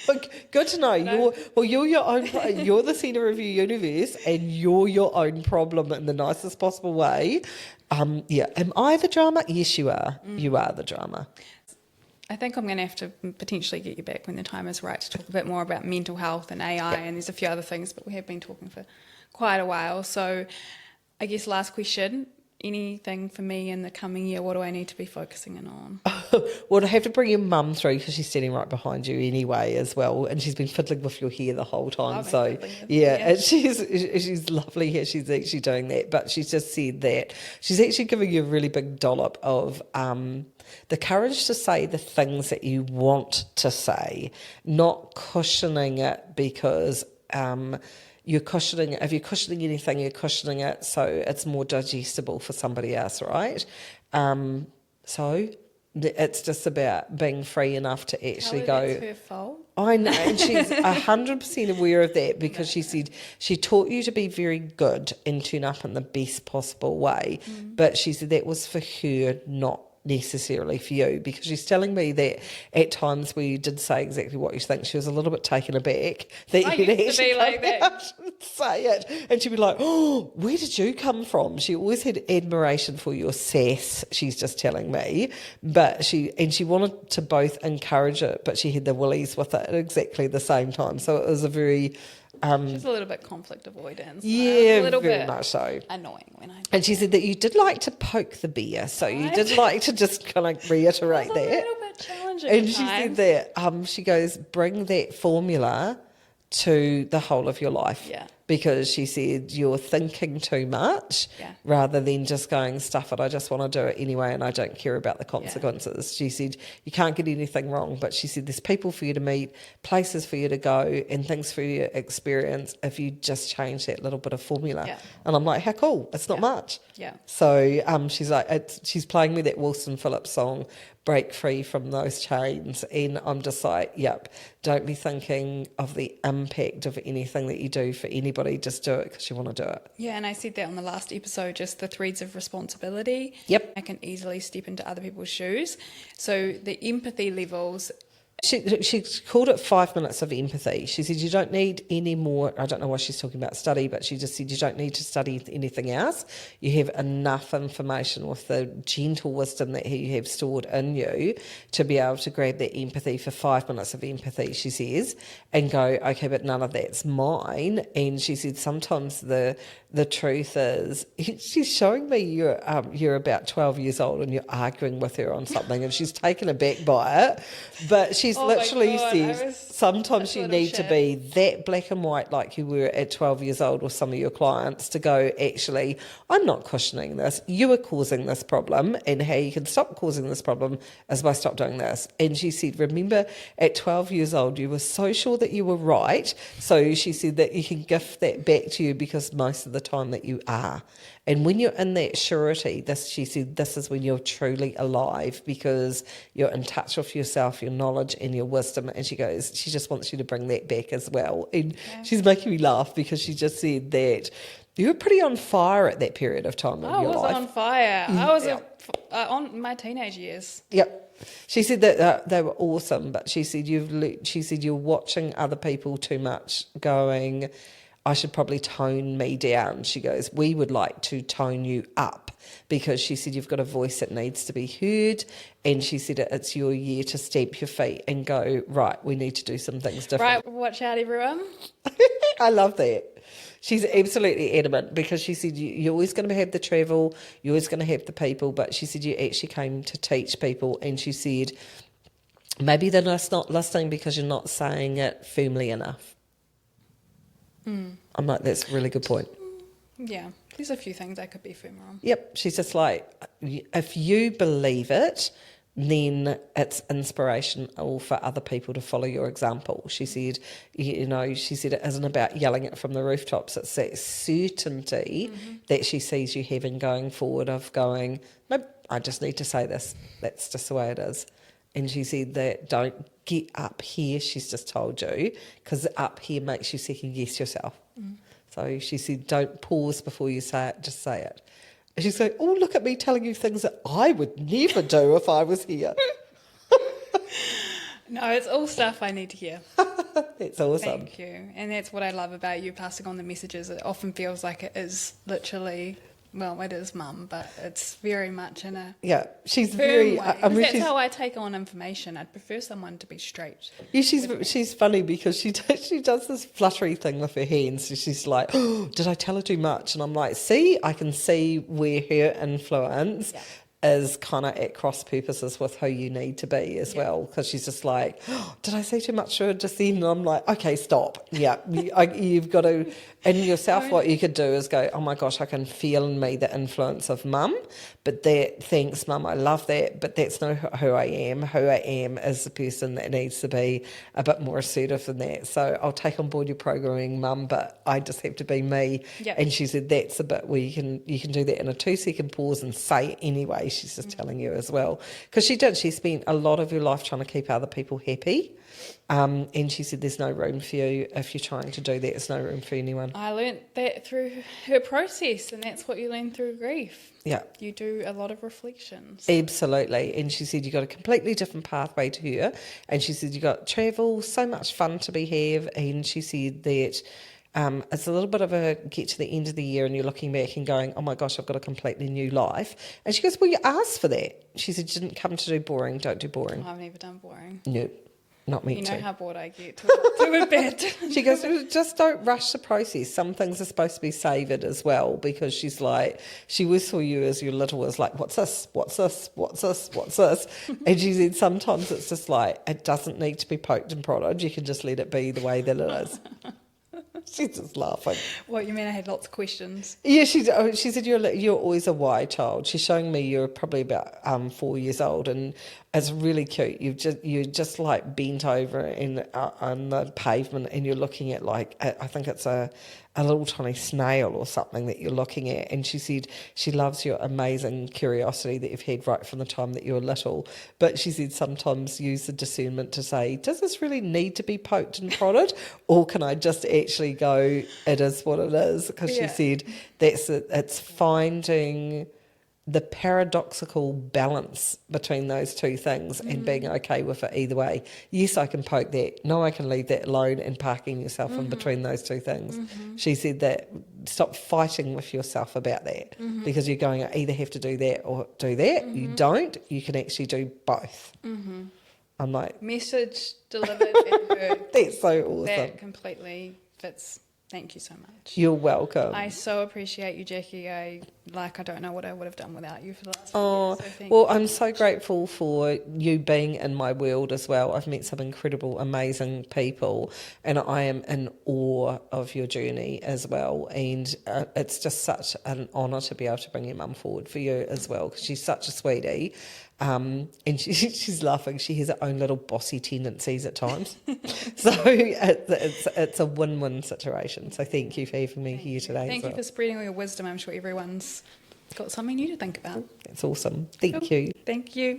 S2: But good to know. You're your own. You're the centre of your universe, and you're your own problem in the nicest possible way. Am I the drama? Yes, you are. You are the drama.
S1: I think I'm going to have to potentially get you back when the time is right to talk a bit more about mental health and AI, and there's a few other things, but we have been talking for quite a while. So I guess last question, anything for me in the coming year, what do I need to be focusing in on?
S2: Well, I have to bring your mum through because she's standing right behind you anyway as well, and she's been fiddling with your hair the whole time. So and she's lovely here. She's actually doing that, but she's just said that she's actually giving you a really big dollop of the courage to say the things that you want to say, not cushioning it because you're cushioning, if you're cushioning anything, you're cushioning it so it's more digestible for somebody else, right? So it's just about being free enough to actually go.
S1: That's her fault.
S2: I know, and she's 100% aware of that because she said she taught you to be very good and turn up in the best possible way, but she said that was for her, not necessarily for you, because she's telling me that at times where you did say exactly what you think, she was a little bit taken aback that
S1: I
S2: you'd
S1: used to be like that.
S2: say it, and she'd be like, oh, where did you come from? She always had admiration for your sass, she's just telling me, but she wanted to both encourage it, but she had the willies with it at exactly the same time, so it was a very
S1: she's a little bit conflict avoidance.
S2: Yeah,
S1: a little
S2: very
S1: bit
S2: much so.
S1: Annoying when I.
S2: And she said that you did like to poke the bear, so you did like to just kind of reiterate that.
S1: A little bit challenging.
S2: And she said that she goes, bring that formula to the whole of your life.
S1: Yeah.
S2: Because she said you're thinking too much rather than just going, stuff it, I just want to do it anyway and I don't care about the consequences. Yeah. She said you can't get anything wrong, but she said there's people for you to meet, places for you to go and things for you to experience if you just change that little bit of formula. Yeah. And I'm like, how cool, it's not much.
S1: Yeah.
S2: So she's like, she's playing me that Wilson Phillips song, break free from those chains. And I'm just like, yep, don't be thinking of the impact of anything that you do for anybody. Just do it because you want to do it.
S1: Yeah, and I said that on the last episode, just the threads of responsibility.
S2: Yep.
S1: I can easily step into other people's shoes. So the empathy levels.
S2: She called it 5 minutes of empathy. She said you don't need any more, I don't know why she's talking about study, but she just said you don't need to study anything else. You have enough information with the gentle wisdom that you have stored in you to be able to grab that empathy for 5 minutes of empathy, she says, and go, okay, but none of that's mine. And she said sometimes the truth is, she's showing me you're about 12 years old and you're arguing with her on something and she's taken aback by it, but she's literally says sometimes you need to be that black and white like you were at 12 years old with some of your clients to go, actually, I'm not cushioning this. You are causing this problem, and how you can stop causing this problem is by stop doing this. And she said, remember, at 12 years old, you were so sure that you were right. So she said that you can gift that back to you because most of the time that you are. And when you're in that surety, she said, this is when you're truly alive because you're in touch with yourself, your knowledge and your wisdom. And she goes, she just wants you to bring that back as well. And she's making me laugh because she just said that you were pretty on fire at that period of time of your life.
S1: I was on fire. I was on my teenage years.
S2: Yep. She said that they were awesome, but she said you're watching other people too much, going, I should probably tone me down. She goes, we would like to tone you up because she said you've got a voice that needs to be heard, and she said it's your year to stamp your feet and go, right, we need to do some things different.
S1: Right, watch out everyone.
S2: I love that. She's absolutely adamant because she said you're always going to have the travel, you're always going to have the people, but she said you actually came to teach people, and she said maybe they're just not listening because you're not saying it firmly enough. I'm like, that's a really good point.
S1: Yeah, there's a few things I could be firmer on.
S2: Yep, she's just like, if you believe it, then it's inspirational for other people to follow your example. She said, she said it isn't about yelling it from the rooftops. It's that certainty that she sees you having going forward of going, nope, I just need to say this. That's just the way it is. And she said that don't get up here, she's just told you, because up here makes you second guess yourself. So she said don't pause before you say it, just say it. And she's like, oh, look at me telling you things that I would never do if I was here.
S1: No, it's all stuff I need to hear.
S2: That's awesome.
S1: Thank you. And that's what I love about you passing on the messages. It often feels like it is literally... Well, it is mum, but it's very much in a
S2: she's
S1: firm
S2: very.
S1: way. That's how I take on information. I'd prefer someone to be straight.
S2: Yeah, she's funny because she does this fluttery thing with her hands. So she's like, oh, did I tell her too much? And I'm like, see, I can see where her influence is kind of at cross purposes with who you need to be as well, because she's just like, oh, did I say too much to her just then? And I'm like, okay, stop. Yeah, you've got to, in yourself, what you could do is go, oh my gosh, I can feel in me the influence of mum, but that, thanks mum, I love that, but that's not who I am. Who I am is the person that needs to be a bit more assertive than that. So I'll take on board your programming, mum, but I just have to be me. Yep. And she said that's a bit where you can do that in a 2-second pause and say it anyway. She's just telling you as well, because she spent a lot of her life trying to keep other people happy, and she said there's no room for you if you're trying to do that. There's no room for anyone.
S1: I learnt that through her process, and that's what you learn through grief.
S2: Yeah,
S1: you do a lot of reflections.
S2: Absolutely. And she said you got a completely different pathway to her, and she said you got travel, so much fun to be have, and she said that it's a little bit of a get to the end of the year and you're looking back and going, oh my gosh, I've got a completely new life. And she goes, well, you asked for that. She said, you didn't come to do boring, don't do boring.
S1: I've never done boring.
S2: No, not meant to.
S1: You know how bored I get to a bed.
S2: She goes, just don't rush the process. Some things are supposed to be savoured as well, because she's like, she always saw you as your little was like, what's this, what's this, what's this, what's this? And she said sometimes it's just like, it doesn't need to be poked and prodded. You can just let it be the way that it is. She's just laughing.
S1: What, you mean I had lots of questions?
S2: Yeah, she said you're always a why child. She's showing me you're probably about 4 years old, and it's really cute. You're just like bent over on the pavement, and you're looking at like I think it's a little tiny snail or something that you're looking at. And she said she loves your amazing curiosity that you've had right from the time that you were little. But she said sometimes use the discernment to say, does this really need to be poked and prodded, or can I just actually go, it is what it is? Because she said it's finding the paradoxical balance between those two things and being okay with it either way. Yes, I can poke that. No, I can leave that alone, and parking yourself in between those two things. She said that stop fighting with yourself about that because you're going, I either have to do that or do that. You don't. You can actually do both. I'm like...
S1: Message delivered and heard.
S2: That's so awesome.
S1: That completely fits. Thank you so much.
S2: You're welcome.
S1: I so appreciate you, Jackie. I don't know what I would have done without you for the last few years.
S2: So I'm so grateful for you being in my world as well. I've met some incredible, amazing people, and I am in awe of your journey as well. And it's just such an honour to be able to bring your mum forward for you as well, because she's such a sweetie. And she's laughing. She has her own little bossy tendencies at times. So it's a win-win situation. So thank you for having me here today.
S1: Thank you for spreading all your wisdom. I'm sure everyone's got something new to think about.
S2: That's awesome. Thank you.
S1: Thank you.